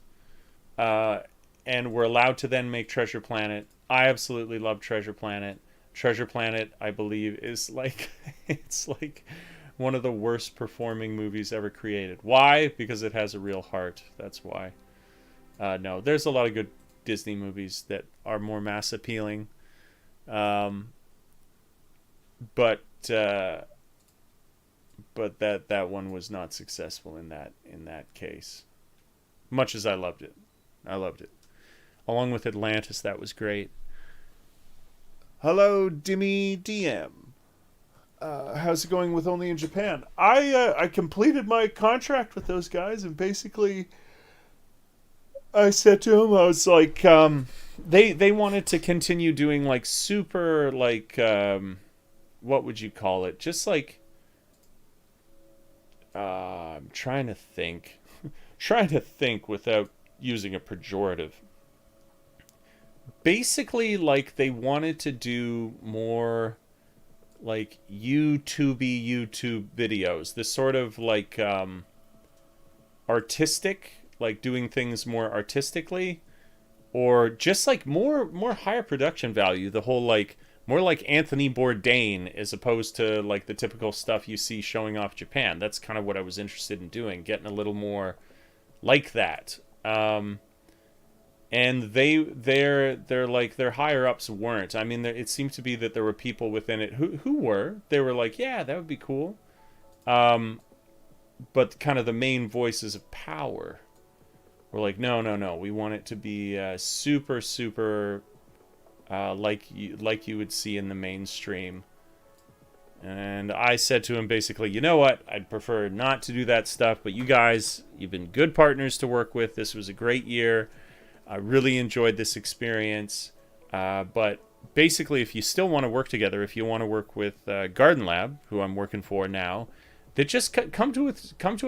and were allowed to then make Treasure Planet. I absolutely love Treasure Planet. Treasure Planet, I believe, is like it's like one of the worst performing movies ever created. Why? Because it has a real heart. That's why. No, there's a lot of good Disney movies that are more mass appealing, but that one was not successful in that case. Much as I loved it. Along with Atlantis, that was great. Hello, Dimmy DM. How's it going with Only in Japan? I completed my contract with those guys, and basically I said to them, I was like, they wanted to continue doing like super like what would you call it? Just like I'm trying to think without using a pejorative. Basically, like they wanted to do more like YouTube videos. This sort of like artistic, like doing things more artistically, or just like more higher production value. The whole like more like Anthony Bourdain as opposed to like the typical stuff you see showing off Japan. That's kind of what I was interested in doing, getting a little more like that. And they're like their higher ups weren't. I mean, it seemed to be that there were people within it who were. They were like, yeah, that would be cool. But kind of the main voices of power were like, no, we want it to be super like you would see in the mainstream. And I said to him basically, you know what? I'd prefer not to do that stuff, but you guys, you've been good partners to work with. This was a great year. I really enjoyed this experience. But basically, if you still want to work together, if you want to work with Garden Lab, who I'm working for now, that just come to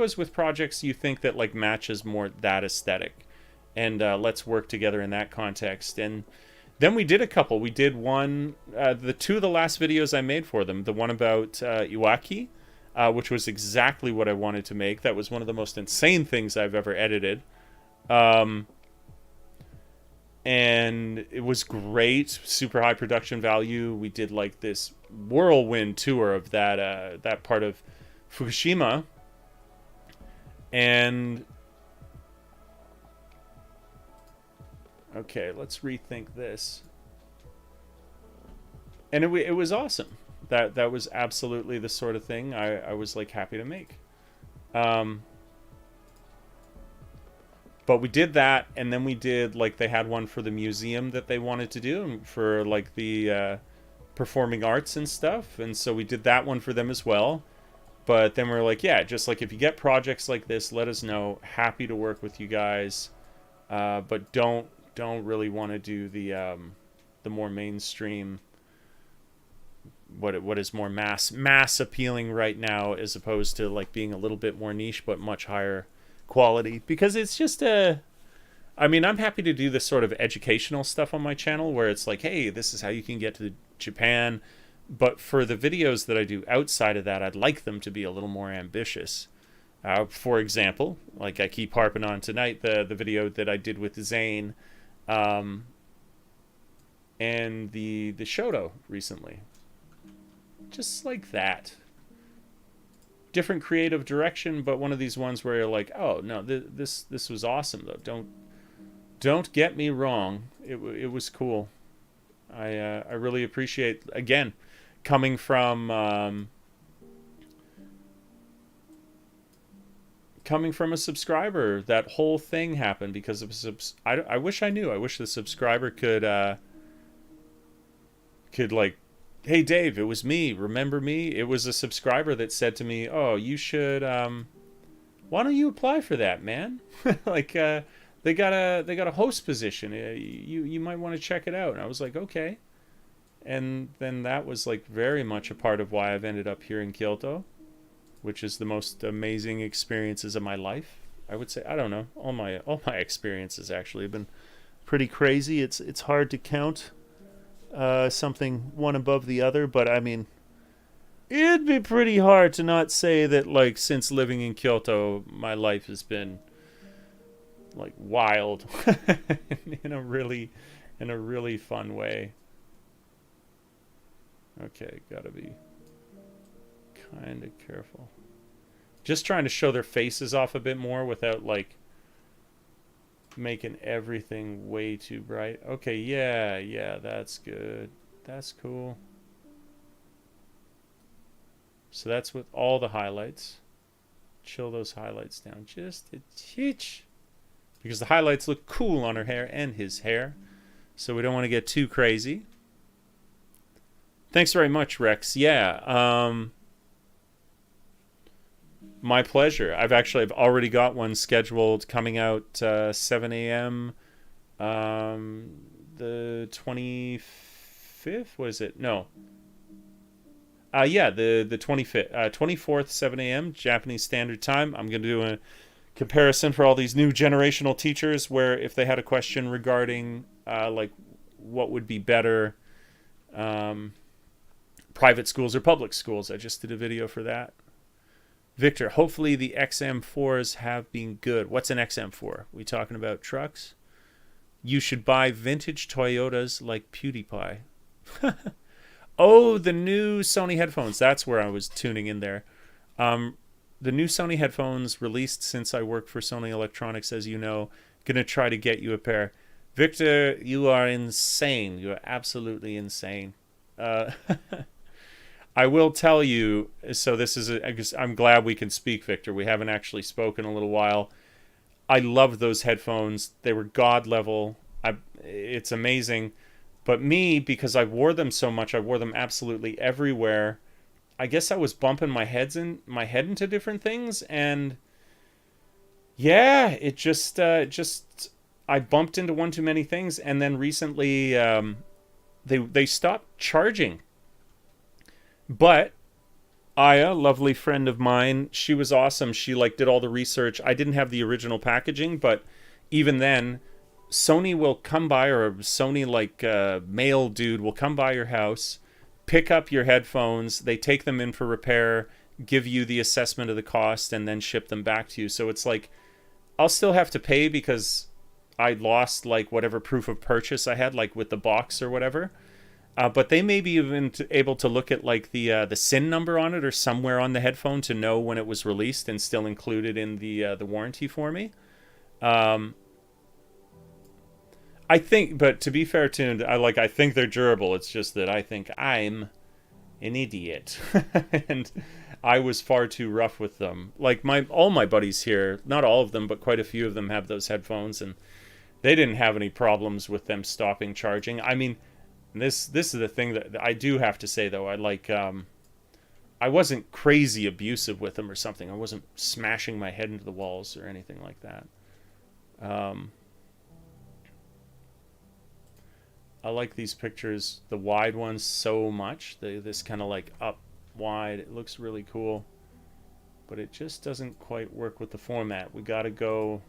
us with projects you think that like matches more that aesthetic, and let's work together in that context. And then we did a couple. We did one, the 2 of the last videos I made for them. The one about Iwaki, which was exactly what I wanted to make. That was one of the most insane things I've ever edited. And it was great, super high production value. We did like this whirlwind tour of that part of Fukushima. And okay, let's rethink this. And it was awesome. That was absolutely the sort of thing I was like happy to make. But we did that, and then we did, like, they had one for the museum that they wanted to do, for, like, the performing arts and stuff, and so we did that one for them as well. But then we were like, yeah, just, like, if you get projects like this, let us know. Happy to work with you guys, but don't really want to do the more mainstream, what is more mass appealing right now, as opposed to, like, being a little bit more niche, but much higher quality, because it's just I mean, I'm happy to do this sort of educational stuff on my channel where it's like, hey, this is how you can get to Japan. But for the videos that I do outside of that, I'd like them to be a little more ambitious. For example, like I keep harping on tonight, the video that I did with Zane and the Shoto recently. Just like that. Different creative direction, but one of these ones where you're like, oh no, this was awesome though. Don't get me wrong, it was cool. I really appreciate, again, coming from a subscriber. That whole thing happened because of I wish I knew. I wish the subscriber could like, hey Dave, it was me. Remember me? It was a subscriber that said to me, "Oh, you should why don't you apply for that, man?" Like they got a host position. You might want to check it out. And I was like, "Okay." And then that was like very much a part of why I've ended up here in Kyoto, which is the most amazing experiences of my life. I would say, I don't know, all my experiences actually have been pretty crazy. It's hard to count something one above the other, but I mean, it'd be pretty hard to not say that, like, since living in Kyoto, my life has been like wild in a really fun way. Okay, gotta be kind of careful. Just trying to show their faces off a bit more without like making everything way too bright. Okay, yeah, that's good. That's cool. So that's with all the highlights. Chill those highlights down just a titch, because the highlights look cool on her hair and his hair, so we don't want to get too crazy. Thanks very much, Rex. Yeah, my pleasure. I've already got one scheduled coming out 7 a.m. The 25th. What is it? No. Yeah, the 25th, 24th, 7 a.m. Japanese Standard Time. I'm going to do a comparison for all these new generational teachers, where if they had a question regarding like what would be better, private schools or public schools, I just did a video for that. Victor, hopefully the XM4s have been good. What's an XM4? We talking about trucks? You should buy vintage Toyotas like PewDiePie. Oh, the new Sony headphones. That's where I was tuning in there. The new Sony headphones released since I work for Sony Electronics, as you know. Gonna try to get you a pair. Victor, you are insane. You are absolutely insane. I will tell you, so this is, I'm glad we can speak, Victor. We haven't actually spoken in a little while. I love those headphones. They were god level. It's amazing. But me, because I wore them so much, I wore them absolutely everywhere. I guess I was bumping my head into different things, and yeah, it just I bumped into one too many things, and then recently they stopped charging. But Aya, lovely friend of mine, she was awesome. She like did all the research. I didn't have the original packaging, but even then, Sony will come by, or a Sony like mail dude will come by your house, pick up your headphones, they take them in for repair, give you the assessment of the cost, and then ship them back to you. So it's like, I'll still have to pay because I lost like whatever proof of purchase I had, like with the box or whatever. But they may be even able to look at like the SIN number on it or somewhere on the headphone to know when it was released and still include it in the warranty for me. I think, but to be fair tuned, I think they're durable. It's just that I think I'm an idiot, and I was far too rough with them. Like all my buddies here, not all of them, but quite a few of them have those headphones, and they didn't have any problems with them stopping charging. I mean, this is the thing that I do have to say though. I wasn't crazy abusive with them or something. I wasn't smashing my head into the walls or anything like that. I like these pictures, the wide ones, so much. This kind of like up wide. It looks really cool. But it just doesn't quite work with the format. We gotta go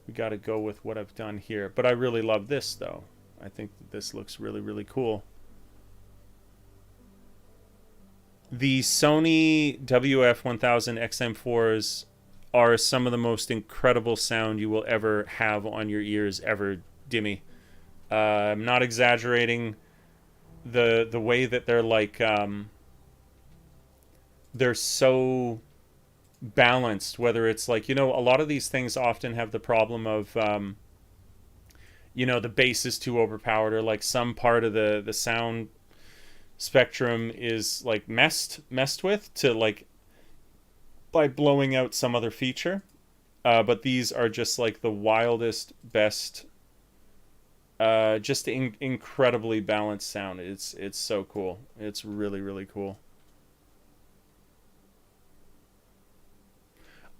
with what I've done here. But I really love this though. I think that this looks really, really cool. The Sony WF-1000 XM4s are some of the most incredible sound you will ever have on your ears ever, Dimmy. I'm not exaggerating. The way that they're like they're so balanced, whether it's like, a lot of these things often have the problem of the bass is too overpowered, or like some part of the sound spectrum is like messed with to like by blowing out some other feature. But these are just like the wildest, best, just incredibly balanced sound. It's so cool. It's really, really cool.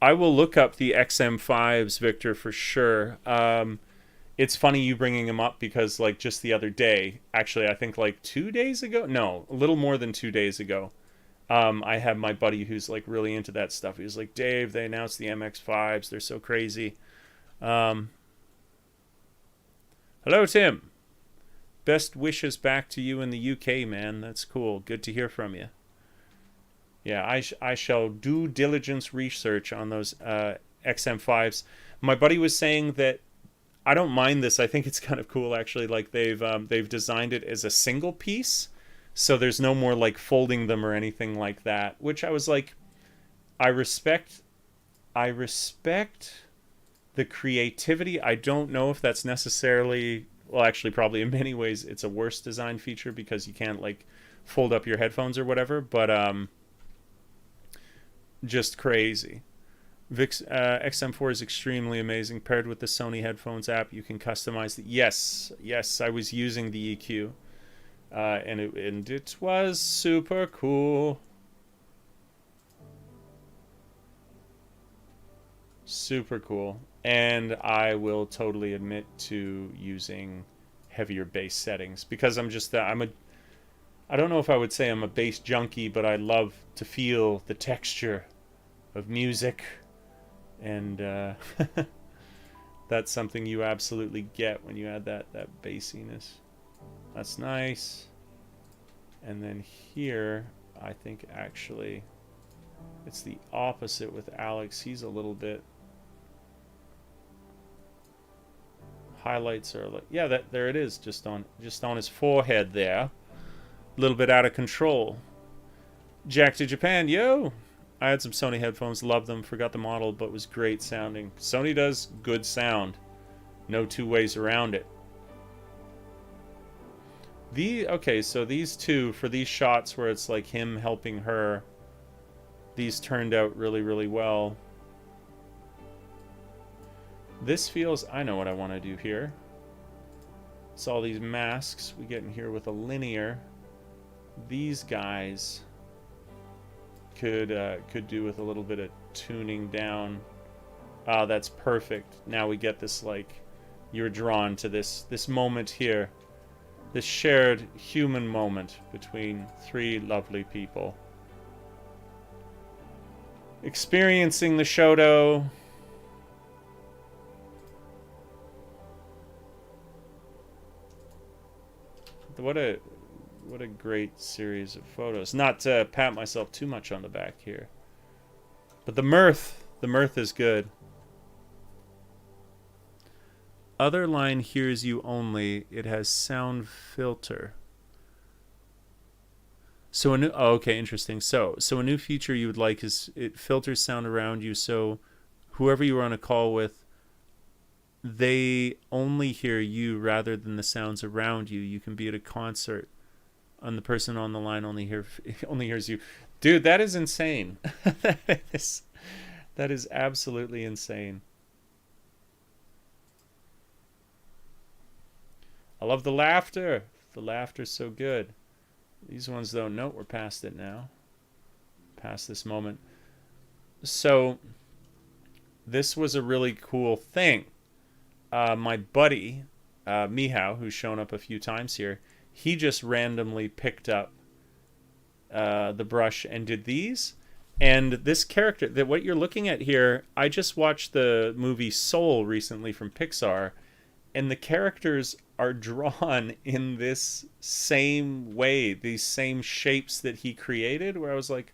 I will look up the XM5s, Victor, for sure. It's funny you bringing them up because like just the other day, actually, I think like 2 days ago, no, a little more than 2 days ago, I had my buddy who's like really into that stuff. He was like, Dave, they announced the MX5s. They're so crazy. Hello, Tim. Best wishes back to you in the UK, man. That's cool. Good to hear from you. Yeah, I shall do diligence research on those XM5s. My buddy was saying that I don't mind this. I think it's kind of cool, actually. Like they've designed it as a single piece, so there's no more like folding them or anything like that. Which I was like, I respect the creativity. I don't know if that's necessarily, well, actually, probably in many ways, it's a worse design feature because you can't like fold up your headphones or whatever. But just crazy. Vic's XM4 is extremely amazing. Paired with the Sony headphones app, you can customize the... Yes, I was using the EQ. And it was super cool. Super cool. And I will totally admit to using heavier bass settings because I don't know if I would say I'm a bass junkie, but I love to feel the texture of music. And that's something you absolutely get when you add that bassiness. That's nice. And then here, I think actually it's the opposite with Alex. He's a little bit... Highlights are like... Yeah, there it is, just on his forehead there. A little bit out of control. Jack to Japan, yo! I had some Sony headphones, loved them, forgot the model, but was great sounding. Sony does good sound. No two ways around it. Okay, so these two, for these shots where it's like him helping her, these turned out really, really well. This feels... I know what I want to do here. It's all these masks we get in here with a linear. These guys... could do with a little bit of tuning down. That's perfect. Now we get this, like, you're drawn to this moment here, this shared human moment between three lovely people experiencing the Shoto. What a great series of photos. Not to pat myself too much on the back here. But the mirth is good. Other line hears you only. It has sound filter. So a new, oh, okay, interesting. So a new feature you would like is it filters sound around you. So whoever you are on a call with, they only hear you rather than the sounds around you. You can be at a concert, and the person on the line only hears you. Dude, that is insane. That is absolutely insane. I love the laughter. The laughter's so good. These ones don't know. We're past it now. Past this moment. So this was a really cool thing. My buddy, Mihao, who's shown up a few times here, he just randomly picked up the brush and did these. And this character, that what you're looking at here, I just watched the movie Soul recently from Pixar, and the characters are drawn in this same way, these same shapes that he created, where I was like,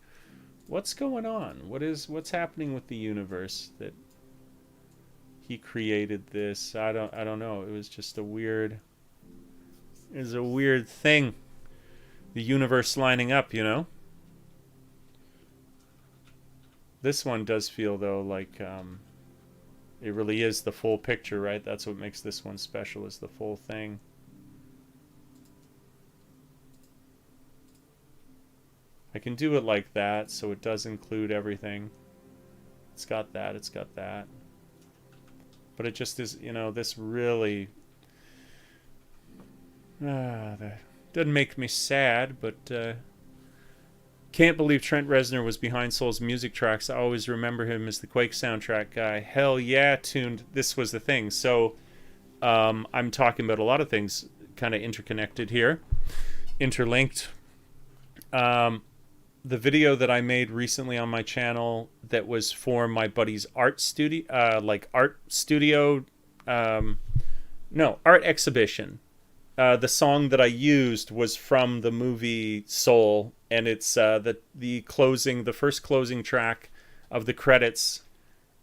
what's going on? What's happening with the universe that he created this? I don't know. It was just a weird thing. The universe lining up, you know? This one does feel though like it really is the full picture, right? That's what makes this one special, is the full thing. I can do it like that, so it does include everything. It's got that, it's got that. But it just is, you know, this really... that doesn't make me sad, but... Can't believe Trent Reznor was behind Soul's music tracks. I always remember him as the Quake soundtrack guy. Hell yeah, tuned. This was the thing. So I'm talking about a lot of things kind of interconnected here, interlinked. The video that I made recently on my channel that was for my buddy's art studio, art exhibition. The song that I used was from the movie Soul, and it's the first closing track of the credits,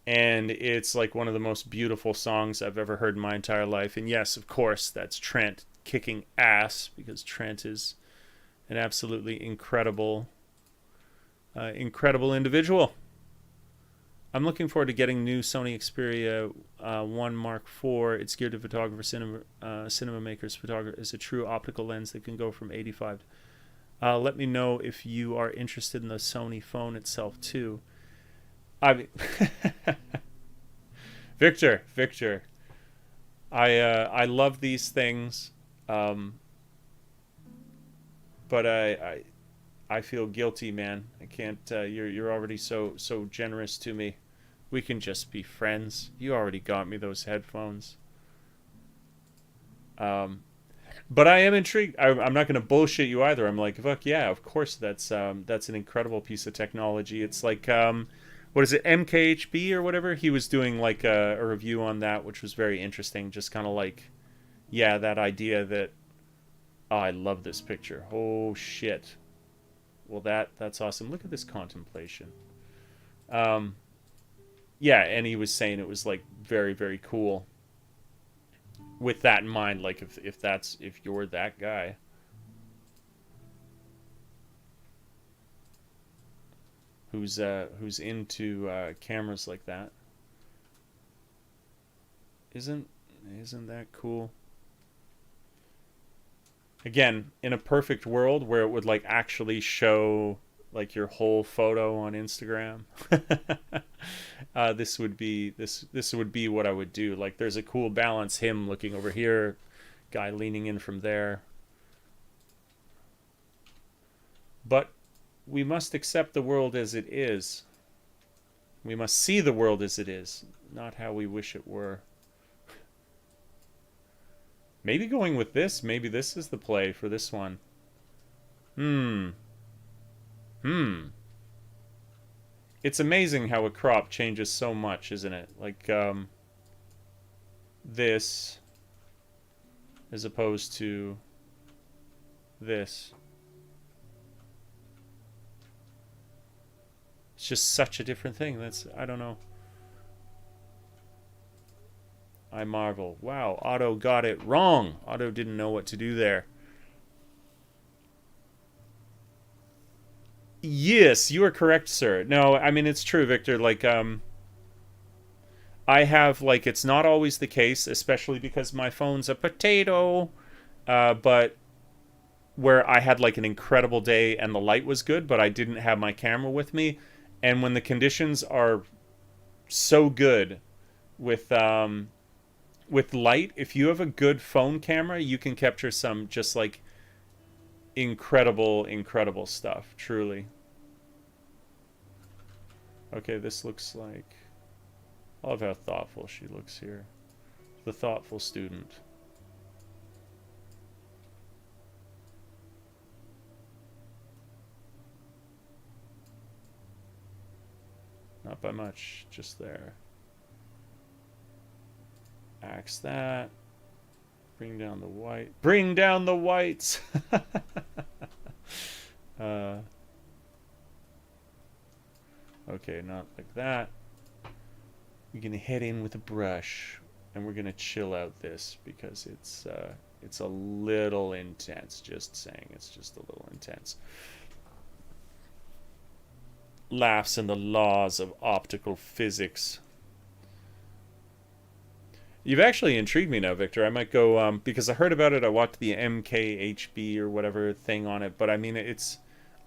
and it's like one of the most beautiful songs I've ever heard in my entire life. And yes, of course, that's Trent kicking ass, because Trent is an absolutely incredible individual. I'm looking forward to getting new Sony Xperia 1 Mark IV. It's geared to photographer, cinema makers. Photographer is a true optical lens that can go from 85. Let me know if you are interested in the Sony phone itself too. I mean, Victor. I love these things, but I feel guilty, man. I can't. You're already so generous to me. We can just be friends. You already got me those headphones. But I am intrigued. I'm not going to bullshit you either. I'm like, fuck yeah, of course. That's an incredible piece of technology. It's like, what is it, MKHB or whatever? He was doing like a review on that, which was very interesting. Just kind of like, yeah, that idea that, oh, I love this picture. Oh shit. Well, that's awesome. Look at this contemplation. Yeah, and he was saying it was like very, very cool. With that in mind, like if you're that guy. Who's into cameras like that. Isn't that cool? Again, in a perfect world where it would like actually show like your whole photo on Instagram, this would be what I would do. Like, there's a cool balance. Him looking over here, guy leaning in from there. But we must accept the world as it is. We must see the world as it is, not how we wish it were. Maybe going with this. Maybe this is the play for this one. It's amazing how a crop changes so much, isn't it? Like, this as opposed to this. It's just such a different thing. I don't know. I marvel. Wow, Otto got it wrong. Otto didn't know what to do there. Yes, you are correct, sir. No, I mean, it's true, Victor. Like, I have, like, it's not always the case, especially because my phone's a potato. But where I had, like, an incredible day and the light was good, but I didn't have my camera with me. And when the conditions are so good with light, if you have a good phone camera, you can capture some just, like, incredible stuff, truly. Okay, this looks like... I love how thoughtful she looks here. The thoughtful student. Not by much, just there. Axe that. Bring down the white. Bring down the whites! Okay, not like that. We're gonna head in with a brush, and we're gonna chill out this because it's a little intense. Just saying, it's just a little intense. Laughs in the laws of optical physics. You've actually intrigued me now, Victor. I might go, because I heard about it. I watched the MKHB or whatever thing on it, but I mean,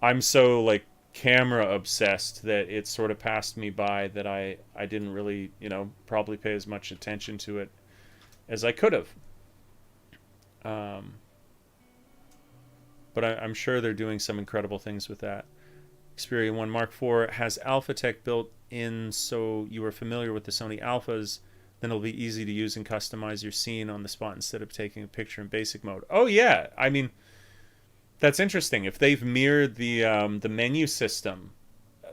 I'm so, like, camera obsessed that it sort of passed me by, that I didn't really, probably pay as much attention to it as I could have. But I'm sure they're doing some incredible things with that. Xperia 1 Mark IV has Alpha Tech built in, so you are familiar with the Sony Alphas. Then it'll be easy to use and customize your scene on the spot instead of taking a picture in basic mode. Oh yeah, I mean, that's interesting. If they've mirrored the menu system,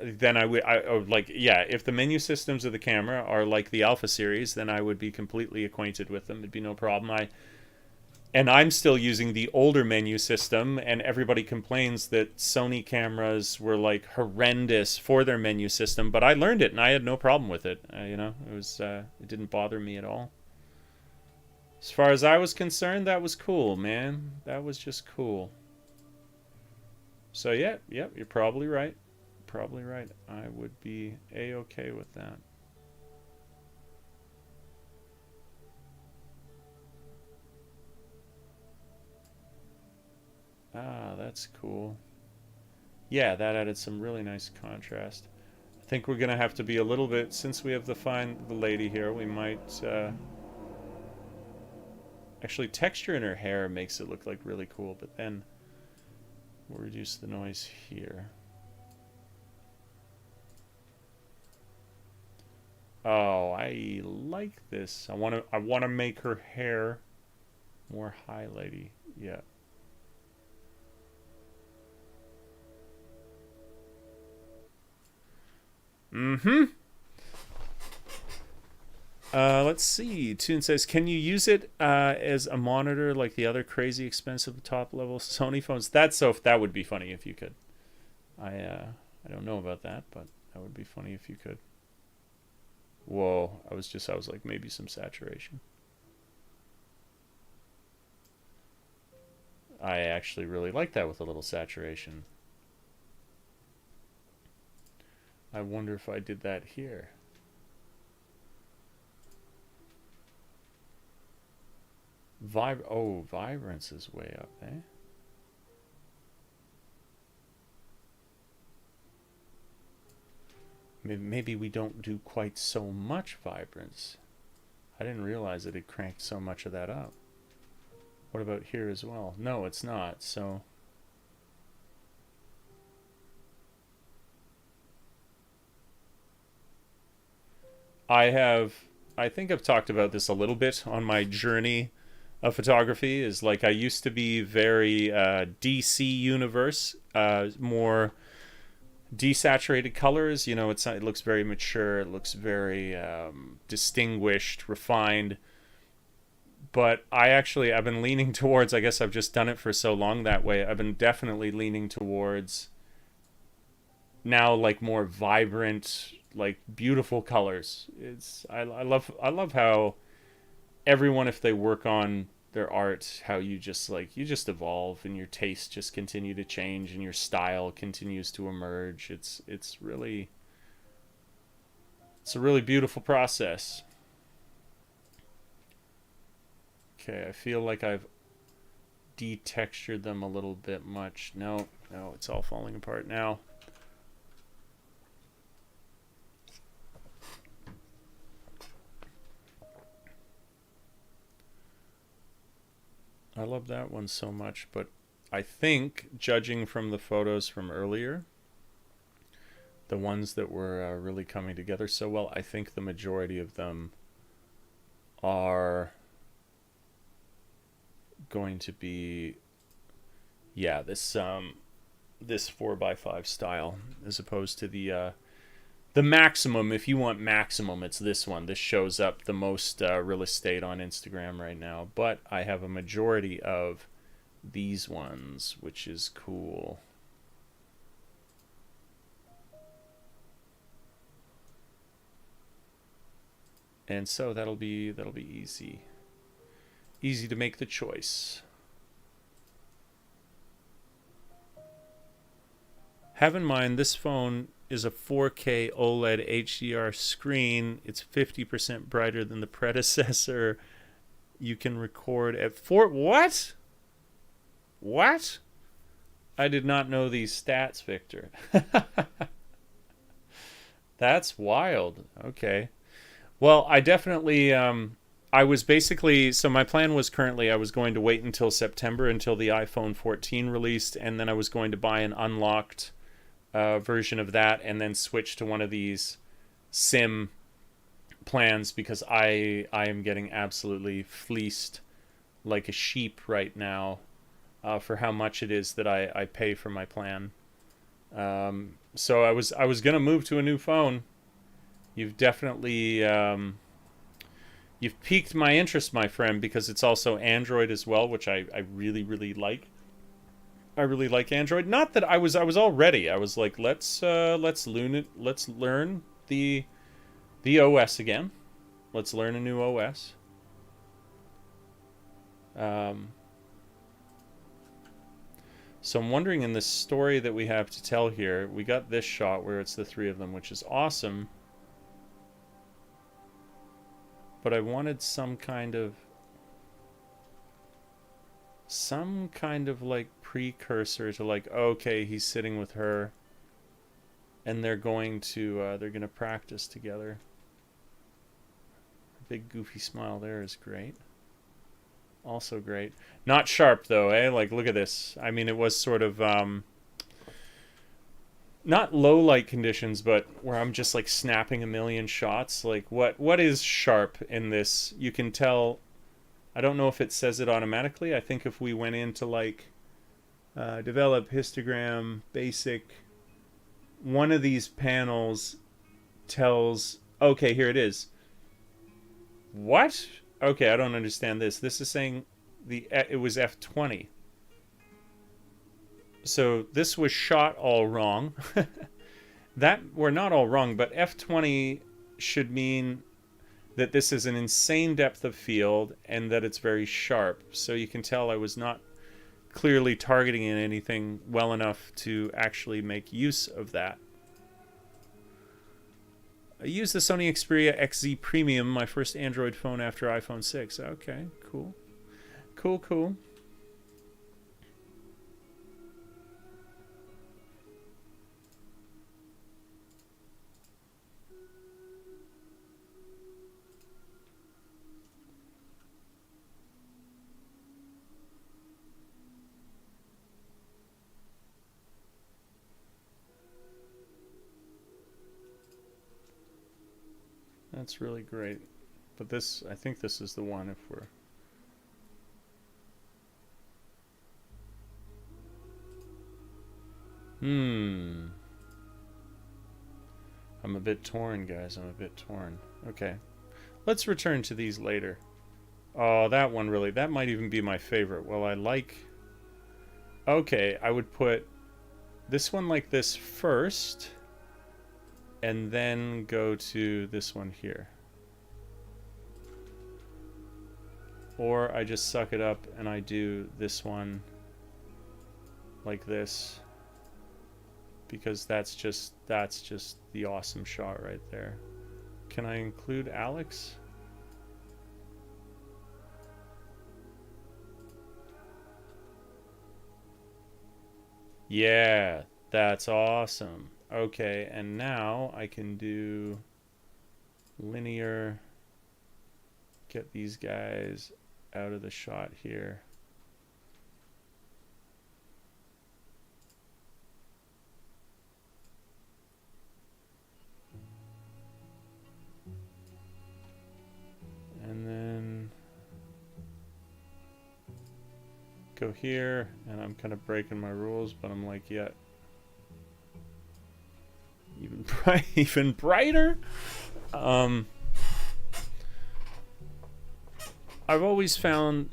then I would like, yeah. If the menu systems of the camera are like the Alpha series, then I would be completely acquainted with them. It'd be no problem. And I'm still using the older menu system, and everybody complains that Sony cameras were, like, horrendous for their menu system, but I learned it and I had no problem with it. It didn't bother me at all. As far as I was concerned, that was cool, man. That was just cool. So yeah, yep, you're probably right. Probably right. I would be a-okay with that. Ah, that's cool. Yeah, that added some really nice contrast. I think we're gonna have to be a little bit, since we have the lady here, we might actually, texture in her hair makes it look like really cool, but then we'll reduce the noise here. Oh, I like this. I wanna make her hair more highlighty. Yeah. Mm-hmm. Let's see. Toon says, can you use it as a monitor like the other crazy expensive top-level Sony phones? That would be funny if you could. I don't know about that, but that would be funny if you could. Whoa, I was like, maybe some saturation. I actually really like that with a little saturation. I wonder if I did that here. Vibrance is way up, eh? Maybe we don't do quite so much vibrance. I didn't realize that it cranked so much of that up. What about here as well? No, it's not, so... I think I've talked about this a little bit on my journey of photography, is like I used to be very DC universe, more desaturated colors. It looks very mature, it looks very distinguished, refined. But I've been leaning towards, I guess I've just done it for so long that way, I've been definitely leaning towards now, like, more vibrant, like, beautiful colors. I love how everyone, if they work on their art, how you just evolve and your tastes just continue to change and your style continues to emerge. It's a really beautiful process. Okay, I feel like I've detextured them a little bit much. No, it's all falling apart now. I love that one so much, but I think, judging from the photos from earlier, the ones that were really coming together so well, I think the majority of them are going to be, yeah, this 4x5 style, as opposed to the maximum. If you want maximum, it's this one. This shows up the most real estate on Instagram right now, but I have a majority of these ones, which is cool. And so that'll be easy to make the choice. Have in mind, this phone is a 4K OLED HDR screen. It's 50% brighter than the predecessor. You can record at 4... What? What? I did not know these stats, Victor. That's wild. Okay. Well, I definitely... I was basically... So my plan was currently I was going to wait until September until the iPhone 14 released, and then I was going to buy an unlocked version of that and then switch to one of these SIM plans, because I am getting absolutely fleeced like a sheep right now for how much it is that I pay for my plan. So I was gonna move to a new phone. You've definitely you've piqued my interest, my friend, because it's also Android as well, which I really like. I really like Android. Not that I was all ready. I was like, let's learn the OS again. Let's learn a new OS. So I'm wondering, in the story that we have to tell here, we got this shot where it's the three of them, which is awesome. But I wanted some kind of like precursor to, like, okay, he's sitting with her and they're going to practice together. A big goofy smile there is great. Also great. Not sharp though, eh? Like, look at this. I mean, it was sort of not low light conditions, but where I'm just like snapping a million shots. Like, what is sharp in this? You can tell. I don't know if it says it automatically. I think if we went into like develop histogram basic, one of these panels tells, okay, here it is. What? Okay, I don't understand this. This is saying it was f20. So this was shot all wrong. That we're not all wrong, but f20 should mean that this is an insane depth of field and that it's very sharp. So you can tell I was not clearly targeting anything well enough to actually make use of that. I used the Sony Xperia XZ Premium, my first Android phone after iPhone 6. Okay, cool. Cool. That's really great. But this, I think this is the one if we're... I'm a bit torn, guys. I'm a bit torn. Okay. Let's return to these later. Oh, that one really... That might even be my favorite. Well, I like... Okay, I would put this one like this first, and then go to this one here. Or I just suck it up and I do this one like this, because that's just the awesome shot right there. Can I include Alex? Yeah, that's awesome. Okay, and now I can do linear, get these guys out of the shot here. And then go here, and I'm kind of breaking my rules, but I'm like, yeah, even brighter. I've always found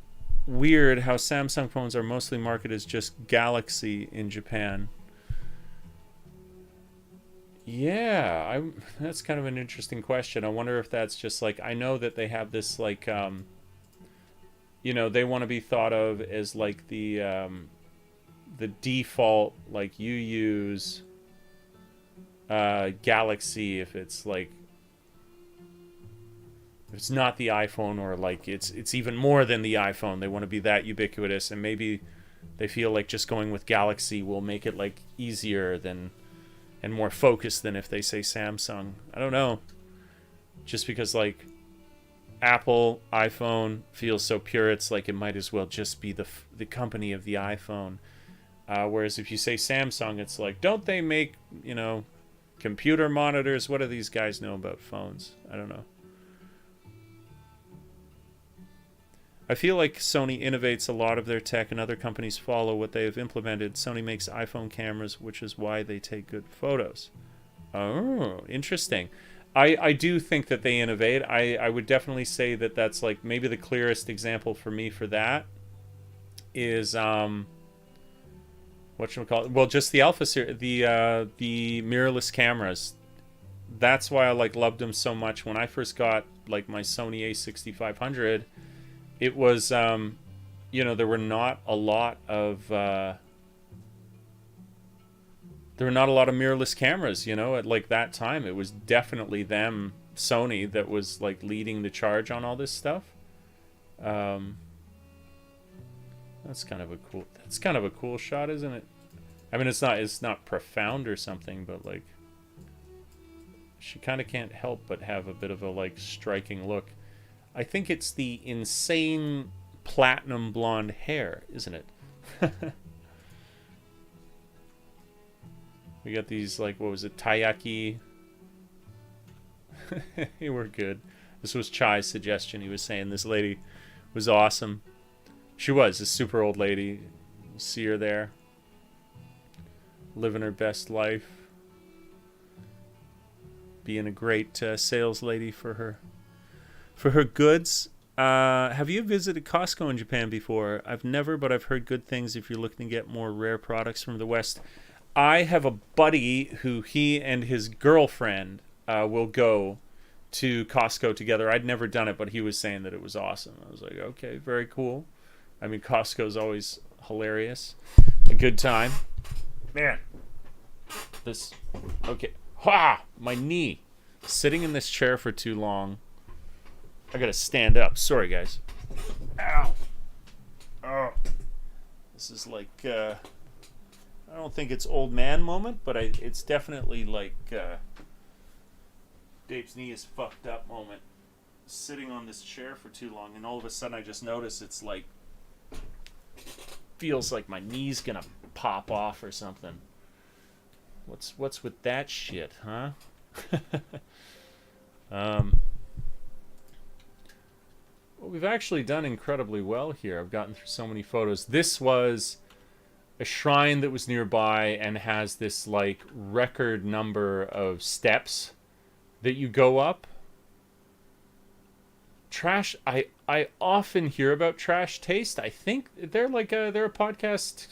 weird how Samsung phones are mostly marketed as just Galaxy in Japan. Yeah, that's kind of an interesting question. I wonder if that's just like, I know that they have this like you know, they want to be thought of as like the default, like you use Galaxy if it's like, if it's not the iPhone, or like it's even more than the iPhone. They want to be that ubiquitous, and maybe they feel like just going with Galaxy will make it like easier than and more focused than if they say Samsung. I don't know. Just because like Apple iPhone feels so pure, it's like it might as well just be the company of the iPhone. Whereas if you say Samsung, it's like, don't they make, you know, computer monitors? What do these guys know about phones? I don't know. I feel like Sony innovates a lot of their tech and other companies follow what they have implemented. Sony makes iPhone cameras, which is why they take good photos. Oh, interesting. I do think that they innovate. I would definitely say that that's like maybe the clearest example for me for that is whatchamacallit? Well, just the Alpha series, the mirrorless cameras. That's why I like loved them so much. When I first got like my Sony A6500, it was you know, there were not a lot of mirrorless cameras, you know, at like that time. It was definitely them, Sony, that was like leading the charge on all this stuff. That's kind of a cool shot, isn't it? I mean, it's not profound or something, but like she kind of can't help but have a bit of a like striking look. I think it's the insane platinum blonde hair, isn't it? We got these, like, what was it, taiyaki? They were good. This was Chai's suggestion. He was saying this lady was awesome. She was a super old lady. You see her there, living her best life, being a great sales lady for her goods. Have you visited Costco in Japan before? I've never, but I've heard good things if you're looking to get more rare products from the West. I have a buddy who he and his girlfriend will go to Costco together. I'd never done it, but he was saying that it was awesome. I was like, okay, very cool. I mean, Costco's always hilarious. A good time. Man. This, okay. Ha! My knee. Sitting in this chair for too long. I gotta stand up. Sorry, guys. Ow. Oh. This is like, I don't think it's old man moment, but it's definitely like Dave's knee is fucked up moment. Sitting on this chair for too long, and all of a sudden I just notice it's like, feels like my knee's gonna pop off or something. What's with that shit, huh? Well, we've actually done incredibly well here. I've gotten through so many photos. This was a shrine that was nearby and has this like record number of steps that you go up. Trash. I often hear about Trash Taste. I think they're like they're a podcast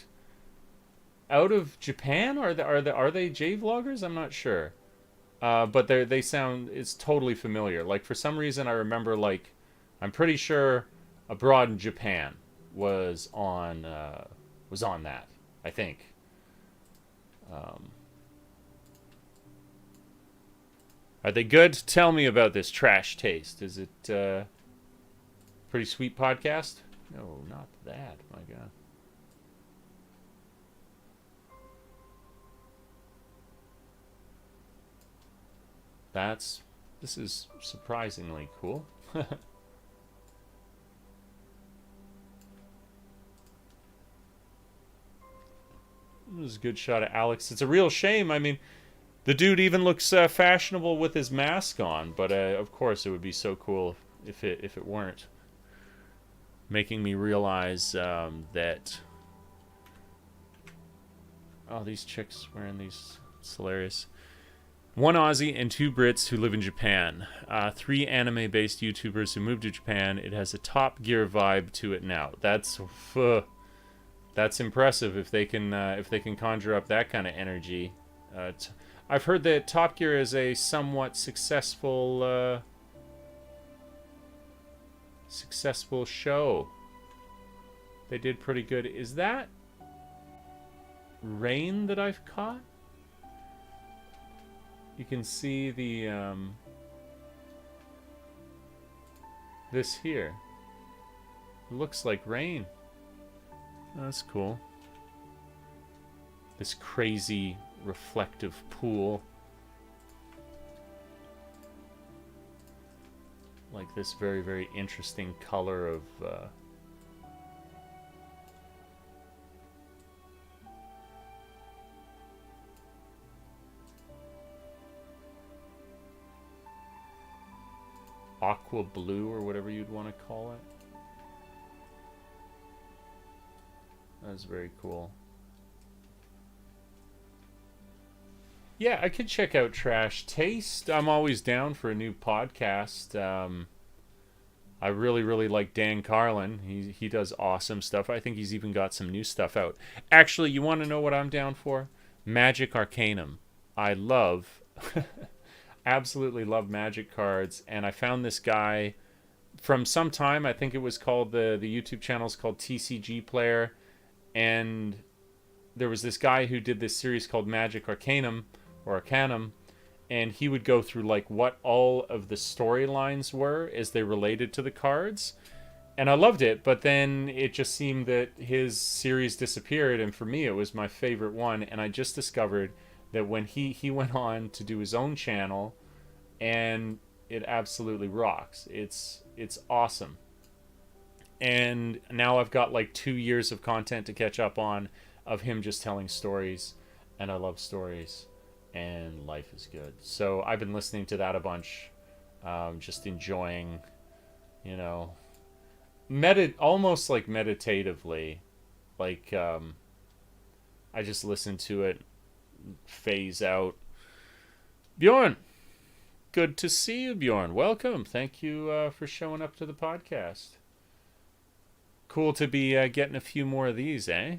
out of Japan, or are they J-vloggers? I'm not sure. But they sound, it's totally familiar. Like for some reason I remember, like, I'm pretty sure Abroad in Japan was on that, I think. Um, are they good? Tell me about this trash taste. Is it pretty sweet podcast? No, not that. My God. This is surprisingly cool. This is a good shot of Alex. It's a real shame. I mean, the dude even looks fashionable with his mask on. But of course, it would be so cool if it weren't. Making me realize that these chicks wearing these. It's hilarious. One Aussie and two Brits who live in Japan. Three anime-based YouTubers who moved to Japan. It has a Top Gear vibe to it now. That's impressive if they can conjure up that kind of energy. I've heard that Top Gear is a somewhat successful show. They did pretty good. Is that rain that I've caught? You can see the this here. It looks like rain. Oh, that's cool. This crazy reflective pool. Like this very, very interesting color of aqua blue or whatever you'd want to call it. That's very cool. Yeah, I could check out Trash Taste. I'm always down for a new podcast. I really, really like Dan Carlin. He does awesome stuff. I think he's even got some new stuff out. Actually, you want to know what I'm down for? Magic Arcanum. I love, absolutely love Magic cards. And I found this guy from some time. I think it was called, the YouTube channel is called TCG Player. And there was this guy who did this series called Magic Arcanum, or Arcanum, and he would go through like what all of the storylines were as they related to the cards. And I loved it, but then it just seemed that his series disappeared, and for me it was my favorite one. And I just discovered that when he went on to do his own channel, and it absolutely rocks. It's awesome. And now I've got like 2 years of content to catch up on of him just telling stories, and I love stories, and life is good. So I've been listening to that a bunch, just enjoying, almost like meditatively, like I just listen to it, phase out. Bjorn, good to see you, Bjorn. Welcome. Thank you for showing up to the podcast. Cool to be getting a few more of these, eh?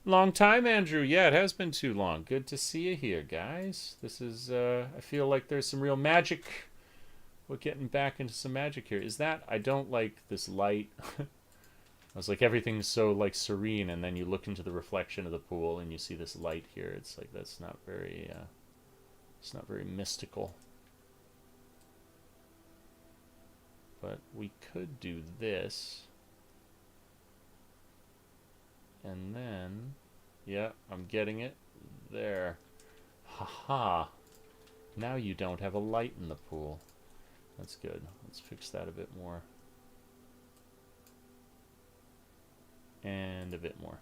Long time, Andrew. Yeah, it has been too long. Good to see you here, guys. This is, I feel like there's some real magic. We're getting back into some magic here. Is that, I don't like this light. I was like, everything's so like serene, and then you look into the reflection of the pool and you see this light here. It's like, that's not very, it's not very mystical. But we could do this. And then, yeah, I'm getting it. There. Haha. Now you don't have a light in the pool. That's good. Let's fix that a bit more. And a bit more.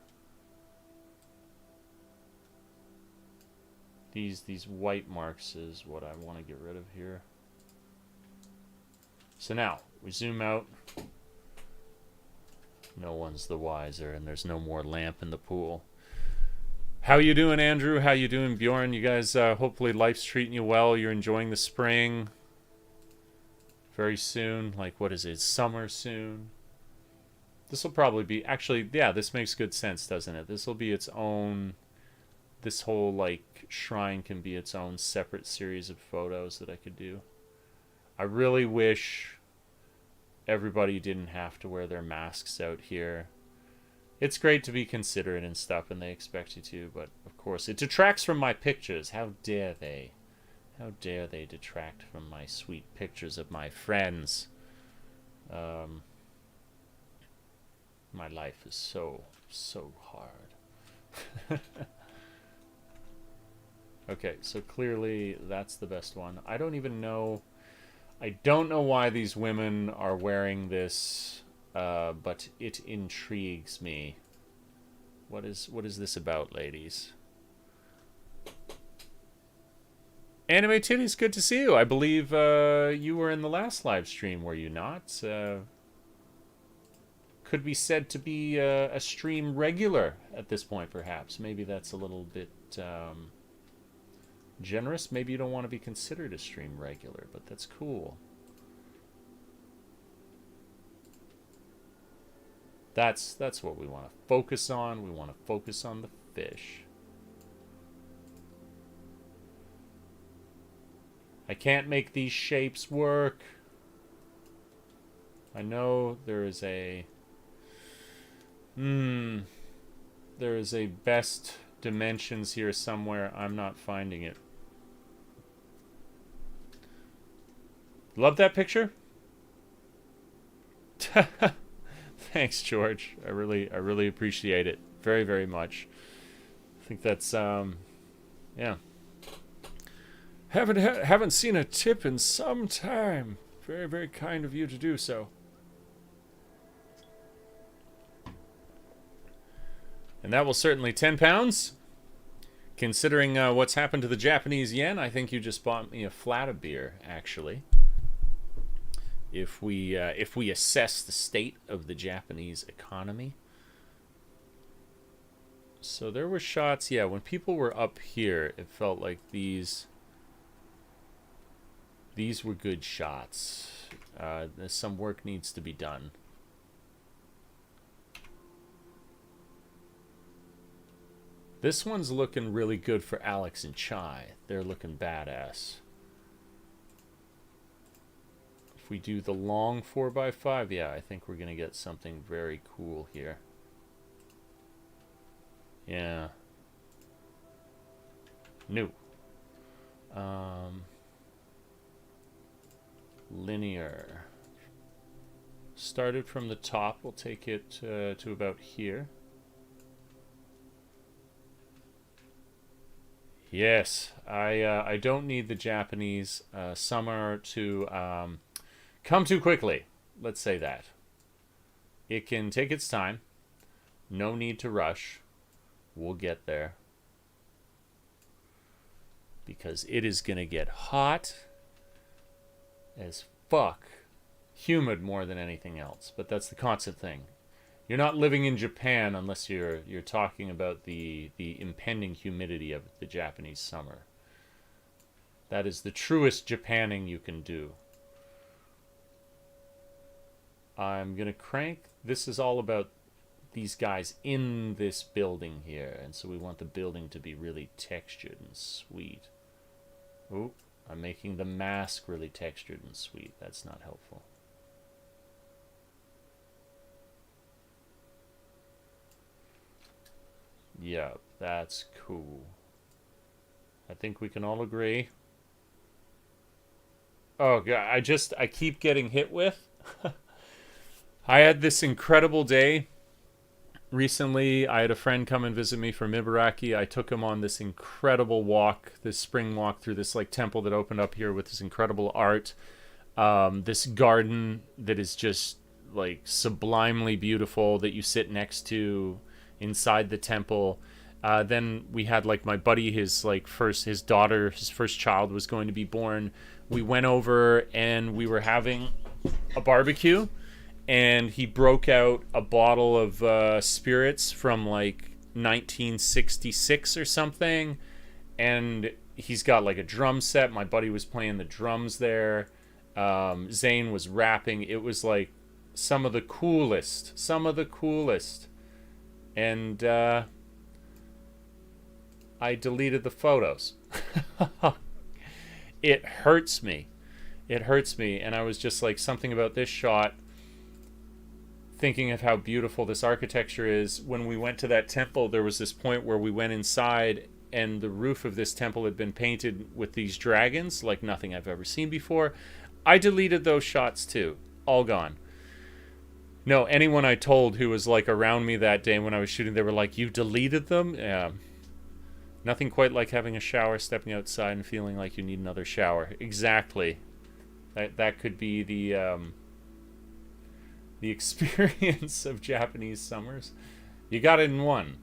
These white marks is what I want to get rid of here. So now, we zoom out. No one's the wiser, and there's no more lamp in the pool. How you doing, Andrew? How you doing, Bjorn? You guys, hopefully life's treating you well. You're enjoying the spring. Very soon. Like, what is it? Summer soon. This will probably be... Actually, yeah, this makes good sense, doesn't it? This will be its own... This whole, like, shrine can be its own separate series of photos that I could do. I really wish... everybody didn't have to wear their masks out here. It's great to be considerate and stuff, and they expect you to, but of course it detracts from my pictures. How dare they? How dare they detract from my sweet pictures of my friends? My life is so hard. Okay, so clearly that's the best one. I don't know why these women are wearing this, but it intrigues me. What is this about, ladies? Anime Titties, good to see you. I believe you were in the last live stream, were you not? Could be said to be a stream regular at this point, perhaps. Maybe that's a little bit generous. Maybe you don't want to be considered a stream regular, but that's cool. That's what we want to focus on. We want to focus on the fish. I can't make these shapes work. I know there is a best dimensions here somewhere. I'm not finding it. Love that picture? Thanks, George. I really appreciate it very, very much. I think that's yeah. Haven't seen a tip in some time. Very, very kind of you to do so. And that will certainly £10. Considering what's happened to the Japanese yen, I think you just bought me a flat of beer, actually. If we assess the state of the Japanese economy. So there were shots, yeah, when people were up here, it felt like these were good shots. Some work needs to be done. This one's looking really good for Alex and Chai. They're looking badass. If we do the long 4x5, yeah, I think we're going to get something very cool here. Yeah. New. Linear. Started from the top. We'll take it to about here. Yes, I don't need the Japanese summer to come too quickly. Let's say that. It can take its time. No need to rush. We'll get there. Because it is going to get hot as fuck. Humid more than anything else. But that's the constant thing. You're not living in Japan unless you're talking about the impending humidity of the Japanese summer. That is the truest Japanning you can do. I'm going to crank. This is all about these guys in this building here. And so we want the building to be really textured and sweet. Oh, I'm making the mask really textured and sweet. That's not helpful. Yeah, that's cool. I think we can all agree. Oh, God, I keep getting hit with. I had this incredible day. Recently, I had a friend come and visit me from Ibaraki. I took him on this incredible walk, this spring walk through this like temple that opened up here with this incredible art. This garden that is just like sublimely beautiful that you sit next to inside the temple. Then we had like my buddy, his first child was going to be born. We went over and we were having a barbecue, and he broke out a bottle of spirits from like 1966 or something, and he's got like a drum set. My buddy was playing the drums there. Zane was rapping. It was like some of the coolest. And I deleted the photos. It hurts me. And I was just like, something about this shot. thinking of how beautiful this architecture is. When we went to that temple, there was this point where we went inside and the roof of this temple had been painted with these dragons like nothing I've ever seen before. I deleted those shots too. All gone. No, anyone I told who was like around me that day when I was shooting, they were like, "You deleted them?" Yeah. Nothing quite like having a shower, stepping outside and feeling like you need another shower. Exactly. That could be the experience of Japanese summers. You got it in one.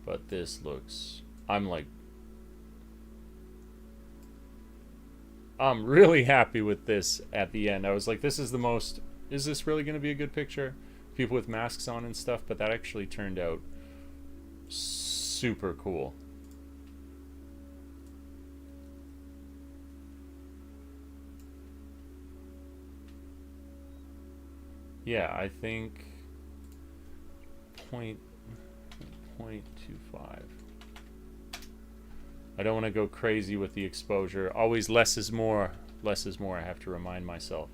But this looks... I'm really happy with this at the end. I was like, this is the most... Is this really going to be a good picture? People with masks on and stuff, but that actually turned out super cool. Yeah, I think 0.25. I don't want to go crazy with the exposure. Always less is more. Less is more, I have to remind myself.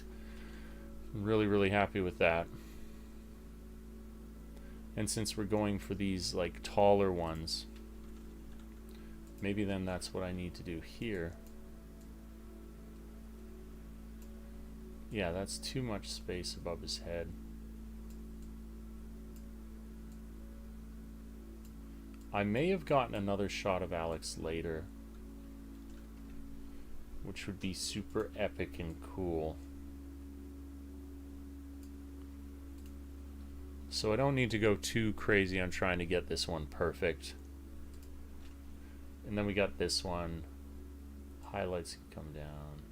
I'm really, really happy with that. And since we're going for these like taller ones, maybe then that's what I need to do here. Yeah, that's too much space above his head. I may have gotten another shot of Alex later, which would be super epic and cool. So I don't need to go too crazy on trying to get this one perfect. And then we got this one. Highlights can come down.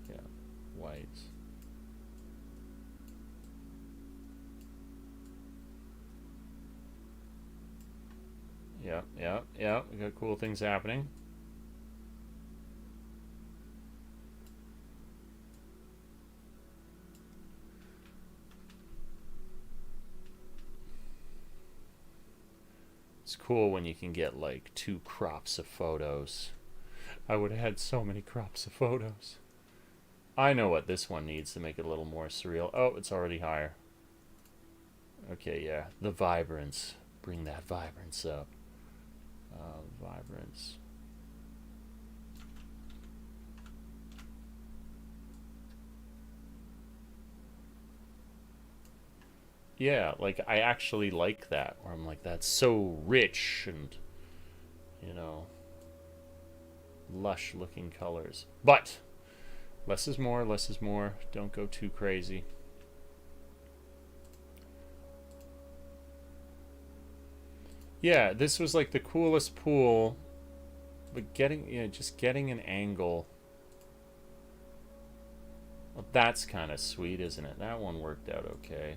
Yeah, whites. Yeah. We got cool things happening. It's cool when you can get like 2 crops of photos. I would have had so many crops of photos. I know what this one needs to make it a little more surreal. Oh, it's already higher. Okay, yeah. The vibrance. Bring that vibrance up. Vibrance. Yeah, like I actually like that, where I'm like, that's so rich and, you know, lush looking colors. But less is more, less is more. Don't go too crazy. Yeah, this was like the coolest pool, but just getting an angle. Well, that's kind of sweet, isn't it? That one worked out okay.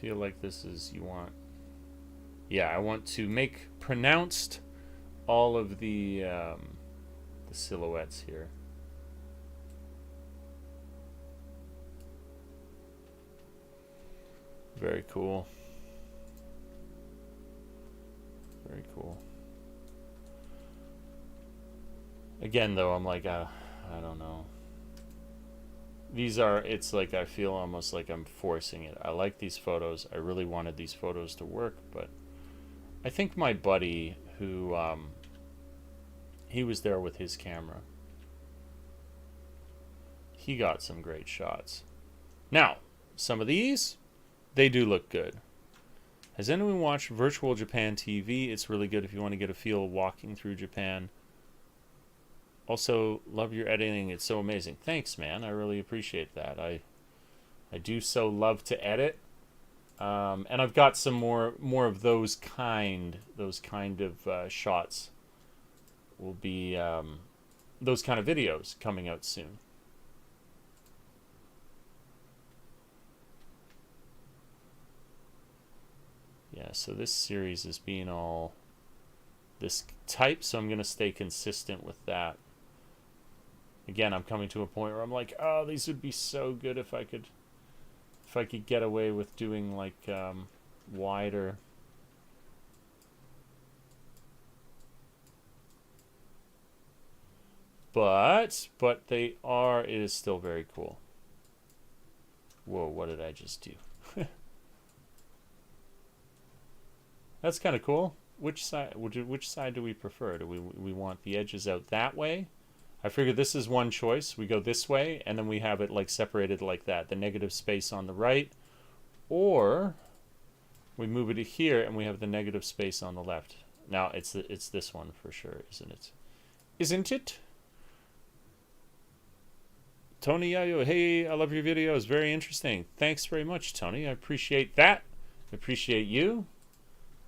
Feel like this is, yeah, I want to make pronounced all of the silhouettes here. Very cool. Very cool. Again, though, I'm like, I don't know. It's like I feel almost like I'm forcing it. I like these photos. I really wanted these photos to work, but I think my buddy who, he was there with his camera. He got some great shots. Now, some of these, they do look good. Has anyone watched Virtual Japan TV? It's really good if you want to get a feel walking through Japan. Also, love your editing. It's so amazing. Thanks, man. I really appreciate that. I do so love to edit. And I've got some more of those kind of shots will be those kind of videos coming out soon. Yeah, so this series is being all this type, so I'm going to stay consistent with that. Again, I'm coming to a point where I'm like, oh, these would be so good if I could get away with doing like wider. But it is still very cool. Whoa, what did I just do? That's kind of cool. Which side do we prefer? Do we want the edges out that way? I figure this is one choice. We go this way, and then we have it like separated like that. The negative space on the right. Or we move it to here, and we have the negative space on the left. Now, it's this one for sure, isn't it? Isn't it? Tony Yayo, hey, I love your videos. Very interesting. Thanks very much, Tony. I appreciate that. I appreciate you.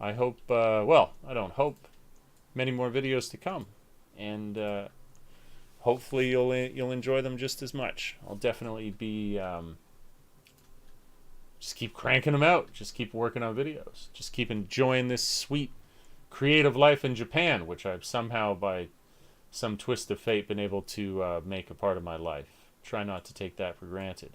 I hope, well, I don't hope, many more videos to come. And hopefully you'll enjoy them just as much. I'll definitely be, just keep cranking them out. Just keep working on videos. Just keep enjoying this sweet creative life in Japan, which I've somehow, by some twist of fate, been able to make a part of my life. Try not to take that for granted.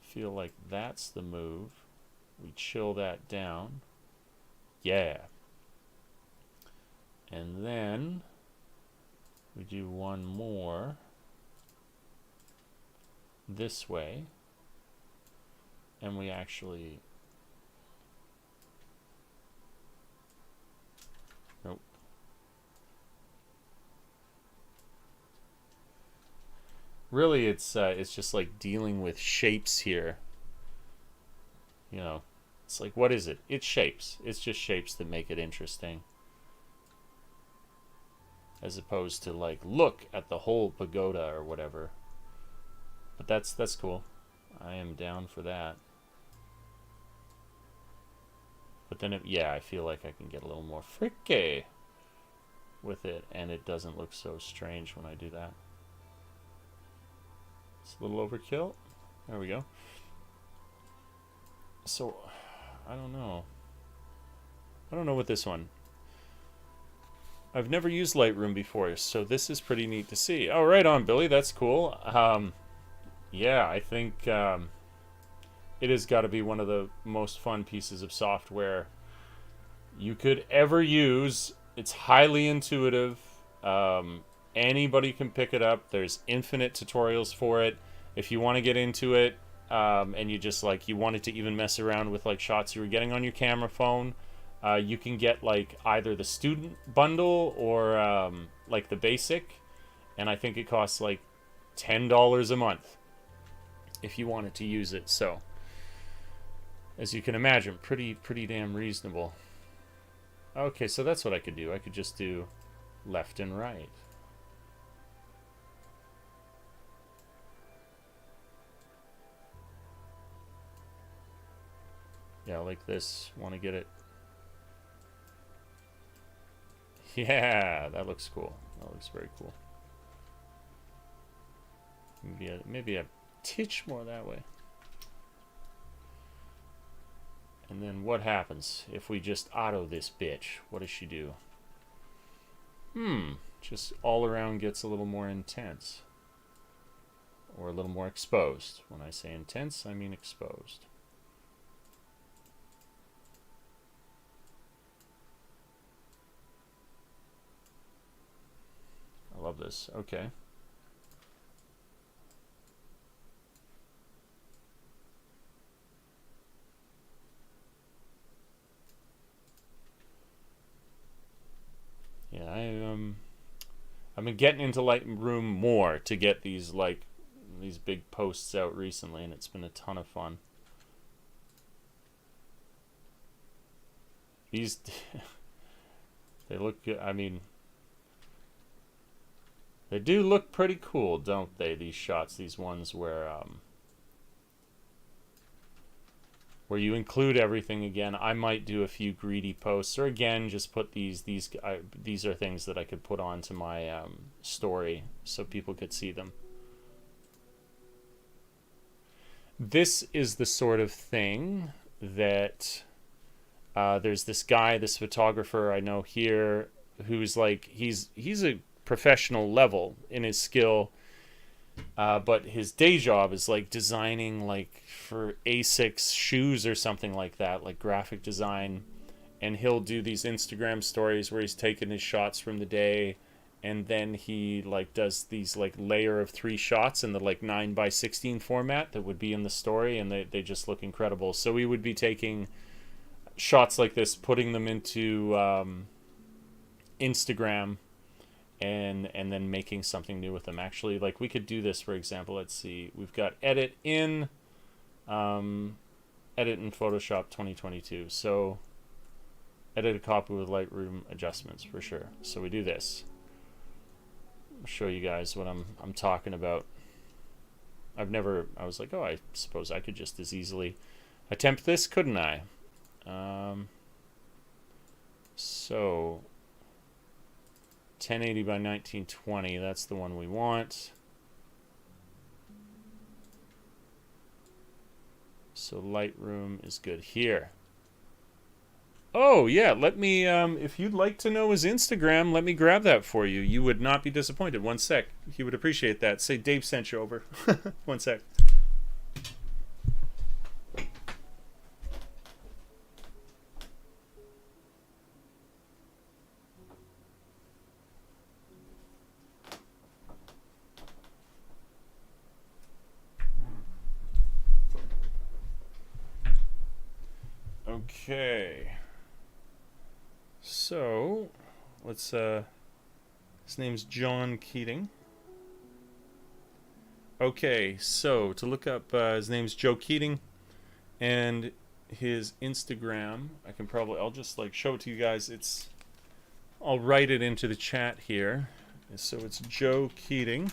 Feel like that's the move. We chill that down. Yeah. And then we do one more this way. And we actually... Nope. Really, it's just like dealing with shapes here. You know, it's like, what is it? It's shapes. It's just shapes that make it interesting. As opposed to like, look at the whole pagoda or whatever. But that's cool. I am down for that. But then, yeah, I feel like I can get a little more freaky with it, and it doesn't look so strange when I do that. It's a little overkill. There we go. So, I don't know. I don't know with this one. I've never used Lightroom before, so this is pretty neat to see. Oh, right on, Billy. That's cool. Yeah, I think it has got to be one of the most fun pieces of software you could ever use. It's highly intuitive. Anybody can pick it up. There's infinite tutorials for it. If you want to get into it, and you just like, you wanted to even mess around with like shots you were getting on your camera phone, you can get like either the student bundle or like the basic, and I think it costs like $10 a month if you wanted to use it. So as you can imagine, pretty damn reasonable. Okay, so that's what I could do. I could just do left and right. Yeah, like this. Want to get it. Yeah, that looks cool. That looks very cool. Maybe a titch more that way. And then what happens if we just auto this bitch? What does she do? Just all around gets a little more intense. Or a little more exposed. When I say intense, I mean exposed. I love this. Okay. Yeah, I've been getting into Lightroom more to get these big posts out recently, and it's been a ton of fun. These they look good. I mean, they do look pretty cool, don't they? These shots, these ones where you include everything again. I might do a few greedy posts, or again, just put these are things that I could put onto my story so people could see them. This is the sort of thing that There's this guy, this photographer I know here, who's like he's a professional level in his skill, but his day job is like designing like for Asics shoes or something like that, like graphic design. And he'll do these Instagram stories where he's taking his shots from the day, and then he like does these like layer of 3 shots in the like 9:16 format that would be in the story, and they just look incredible. So we would be taking shots like this, putting them into Instagram, and then making something new with them. Actually, like we could do this, for example. Let's see, we've got edit in Photoshop 2022. So edit a copy with Lightroom adjustments for sure. So we do this. I'll show you guys what I'm talking about. I was like, oh, I suppose I could just as easily attempt this, couldn't I? So 1080 by 1920, that's the one we want. So Lightroom is good here. Oh, yeah, let me, if you'd like to know his Instagram, let me grab that for you. You would not be disappointed. One sec. He would appreciate that. Say Dave sent you over. One sec. Okay. So, let's, his name's John Keating. Okay, so to look up, his name's Joe Keating, and his Instagram, I'll just like show it to you guys. I'll write it into the chat here. So it's Joe Keating,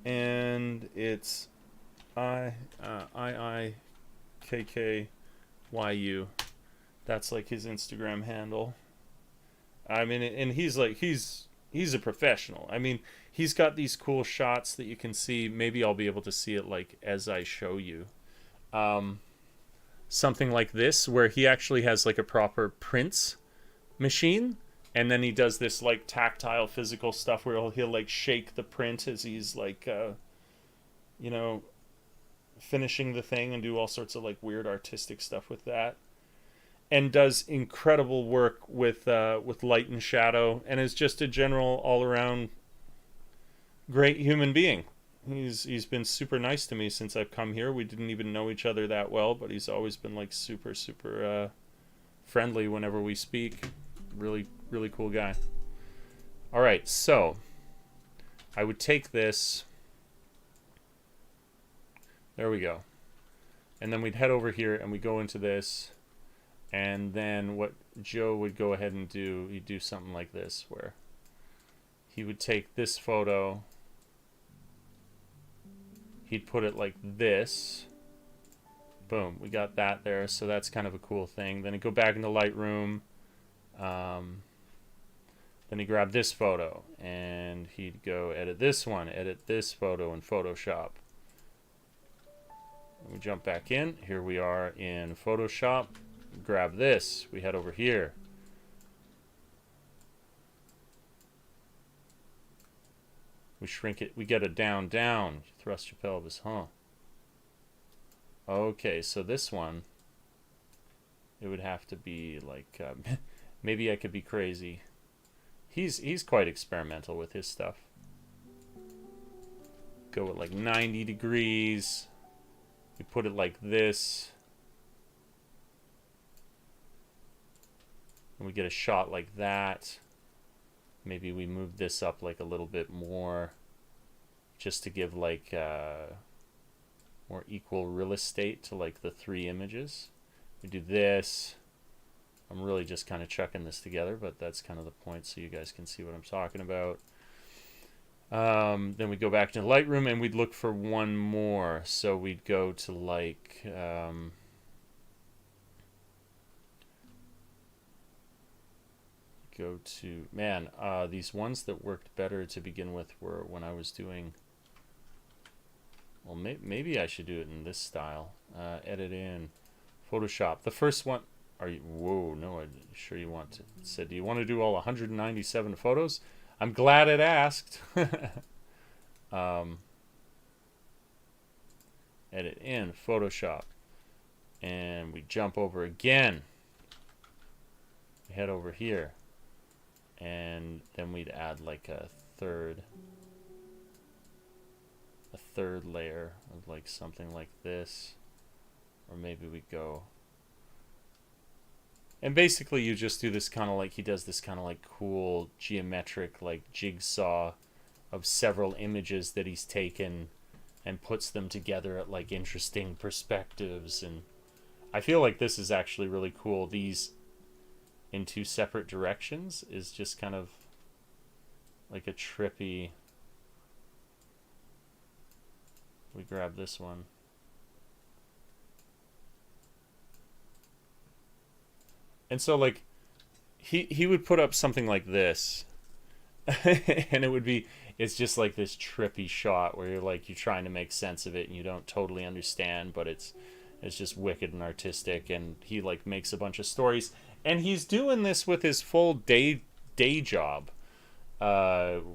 and it's IIKKYU. That's like his Instagram handle. I mean, and he's a professional. I mean, he's got these cool shots that you can see. Maybe I'll be able to see it like as I show you. Something like this, where he actually has like a proper prints machine, and then he does this like tactile physical stuff where he'll like shake the print as he's like finishing the thing, and do all sorts of like weird artistic stuff with that. And does incredible work with light and shadow, and is just a general all-around great human being. He's been super nice to me since I've come here. We didn't even know each other that well, but he's always been like super friendly whenever we speak. Really, really cool guy. All right, so I would take this. There we go. And then we'd head over here and we go into this. And then what Joe would go ahead and do, he'd do something like this, where he would take this photo, he'd put it like this. Boom, we got that there. So that's kind of a cool thing. Then he'd go back into Lightroom. Then he'd grab this photo, and he'd go edit this one, edit this photo in Photoshop. And we jump back in. Here we are in Photoshop. Grab this, we head over here. We shrink it, we get a down, thrust your pelvis, huh? Okay, so this one, it would have to be like, maybe I could be crazy. He's quite experimental with his stuff. Go with like 90 degrees. We put it like this. And we get a shot like that. Maybe we move this up like a little bit more, just to give like more equal real estate to like the 3 images. We do this. I'm really just kind of chucking this together, but that's kind of the point, so you guys can see what I'm talking about. Then we go back to Lightroom and we'd look for one more. So we'd go to like these ones that worked better to begin with were when I was doing, well, maybe I should do it in this style. Edit in Photoshop. The first one, Are you? Whoa, no. I'm sure you want to. It said, do you want to do all 197 photos? I'm glad it asked. Edit in Photoshop, and we jump over again. We head over here, and then we'd add like a third layer of like something like this, or maybe we go. And basically you just do this kind of like, he does this kind of like cool geometric like jigsaw of several images that he's taken and puts them together at like interesting perspectives. And I feel like this is actually really cool. These in two separate directions is just kind of like a trippy. We grab this one. And so like he would put up something like this and it's just like this trippy shot where you're trying to make sense of it and you don't totally understand, but it's just wicked and artistic, and he like makes a bunch of stories, and he's doing this with his full day job,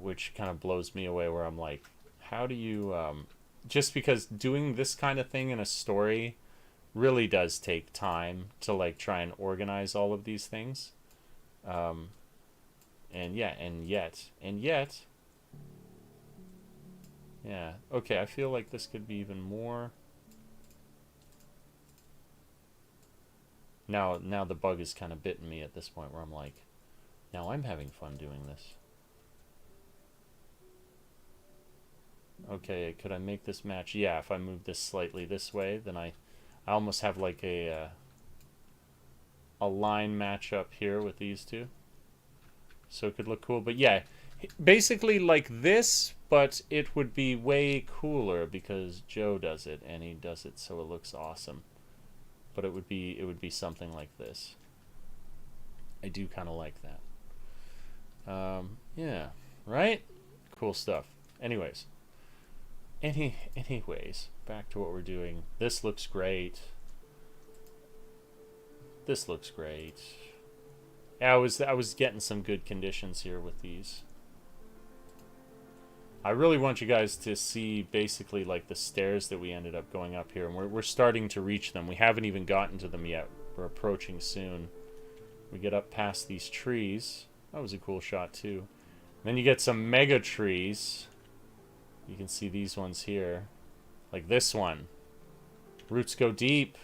which kind of blows me away, where I'm like, how do you just because doing this kind of thing in a story really does take time to like try and organize all of these things. And yet, yeah, okay, I feel like this could be even more. Now the bug is kind of bitten me at this point where I'm like, now I'm having fun doing this. Okay, could I make this match? Yeah, if I move this slightly this way, then I almost have like a line match up here with these two. So it could look cool. But yeah, basically like this, but it would be way cooler because Joe does it, and he does it so it looks awesome. But it would be something like this. I do kind of like that. Yeah, right? Cool stuff. Anyways, back to what we're doing. This looks great. This looks great. Yeah, I was getting some good conditions here with these. I really want you guys to see basically like the stairs that we ended up going up here, and we're starting to reach them. We haven't even gotten to them yet. We're approaching soon. We get up past these trees. That was a cool shot too. And then you get some mega trees. You can see these ones here. Like this one. Roots go deep.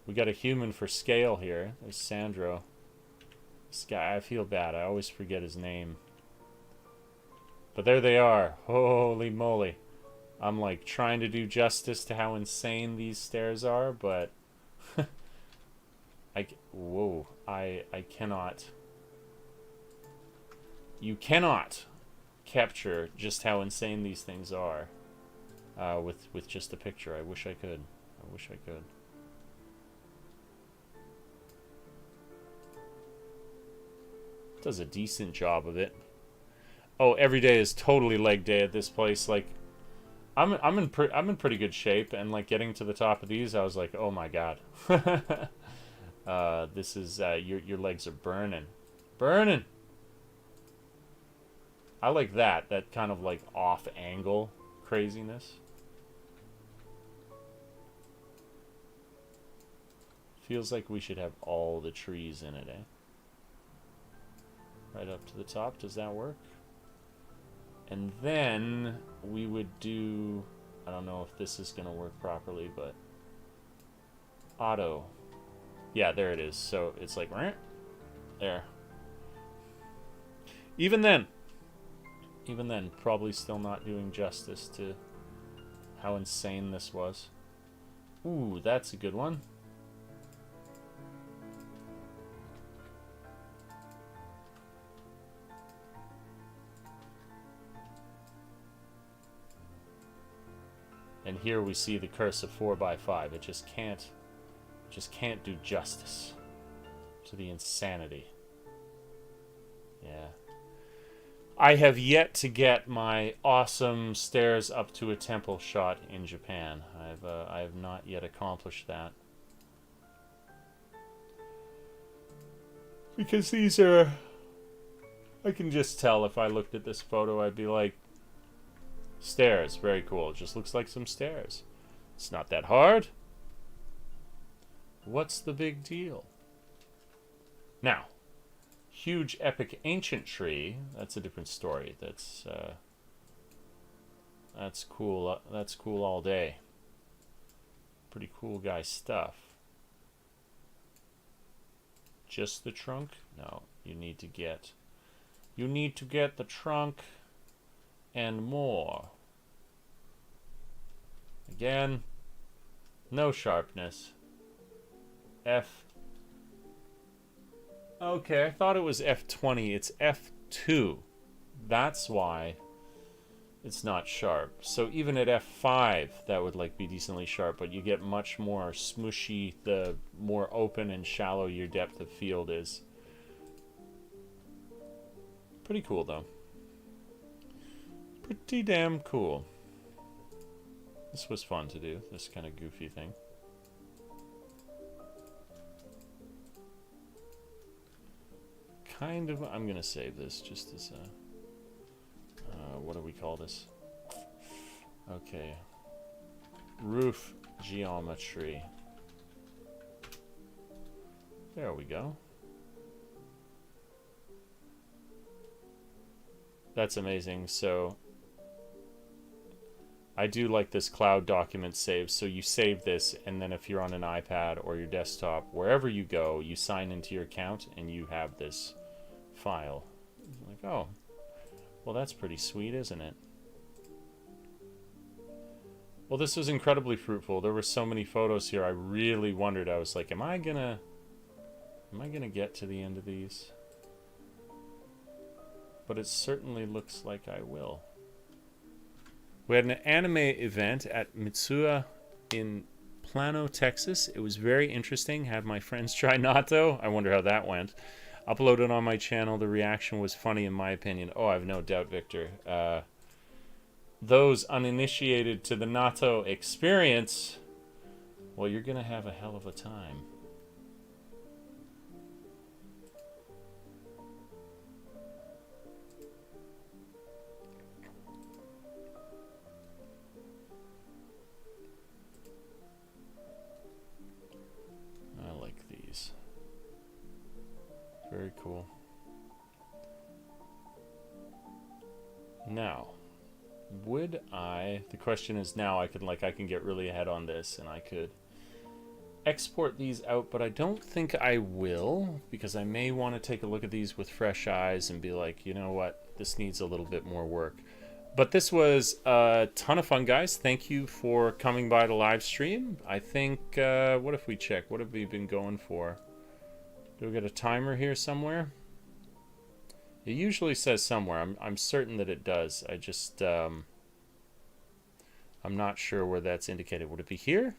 We got a human for scale here. There's Sandro. This guy, I feel bad. I always forget his name. But there they are. Holy moly. I'm like trying to do justice to how insane these stairs are, but I cannot. You cannot capture just how insane these things are with just a picture. I wish I could. I wish I could. Does a decent job of it. Oh, every day is totally leg day at this place. Like, I'm in pretty good shape, and like getting to the top of these, I was like, oh my god, this is your legs are burning. I like that kind of like off angle craziness. Feels like we should have all the trees in it, eh? Right up to the top. Does that work? And then we would do, I don't know if this is going to work properly, but auto. Yeah, there it is. So it's like, there. Even then, probably still not doing justice to how insane this was. Ooh, that's a good one. And here we see the curse of 4x5. It just can't do justice to the insanity. Yeah. I have yet to get my awesome stairs up to a temple shot in Japan. I have not yet accomplished that. Because these are... I can just tell if I looked at this photo, I'd be like, stairs, very cool. It just looks like some stairs. It's not that hard. What's the big deal? Now, huge epic ancient tree, that's a different story. That's cool. That's cool all day. Pretty cool guy stuff. Just the trunk? No, you need to get the trunk and more. Again, no sharpness. F. Okay, I thought it was F20. It's F2. That's why it's not sharp. So even at F5, that would like be decently sharp, but you get much more smooshy the more open and shallow your depth of field is. Pretty cool though. Pretty damn cool. This was fun to do, this kind of goofy thing. Kind of, I'm gonna save this just as a, what do we call this? Okay. Roof geometry. There we go. That's amazing. So I do like this cloud document save. So you save this, and then if you're on an iPad or your desktop, wherever you go, you sign into your account and you have this file. Like, oh, well, that's pretty sweet, isn't it? Well, this was incredibly fruitful. There were so many photos here. I really wondered. I was like, am I gonna get to the end of these? But it certainly looks like I will. We had an anime event at Mitsuya in Plano, Texas. It was very interesting. Had my friends try natto. I wonder how that went. Uploaded on my channel. The reaction was funny in my opinion. Oh, I have no doubt, Victor. Those uninitiated to the natto experience, well, you're going to have a hell of a time. I like these. Very cool. Now, would I, the question is now I can get really ahead on this and I could export these out, but I don't think I will, because I may want to take a look at these with fresh eyes and be like, you know what, this needs a little bit more work. But this was a ton of fun, guys. Thank you for coming by the live stream. I think, what if we check? What have we been going for? Do we get a timer here somewhere? It usually says somewhere. I'm certain that it does. I just, I'm not sure where that's indicated. Would it be here?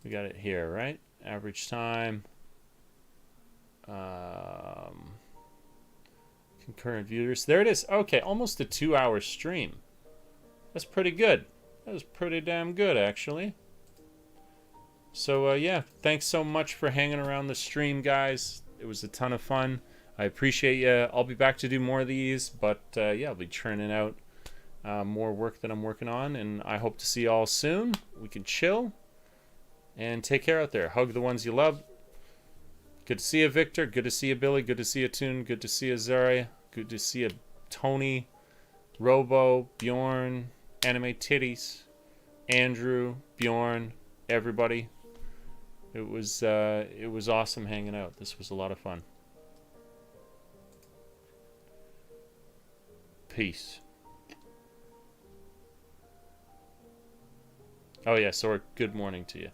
We got it here, right? Average time. Concurrent viewers. There it is. Okay, almost a 2-hour stream. That's pretty good. That was pretty damn good, actually. So, yeah, thanks so much for hanging around the stream, guys. It was a ton of fun. I appreciate you. I'll be back to do more of these, but, yeah, I'll be churning out more work that I'm working on, and I hope to see you all soon. We can chill, and take care out there. Hug the ones you love. Good to see you, Victor. Good to see you, Billy. Good to see you, Toon. Good to see you, Zaria. Good to see you, Tony, Robo, Bjorn, Anime Titties, Andrew, Bjorn, everybody. It was awesome hanging out. This was a lot of fun. Peace. Oh yeah, so good morning to you.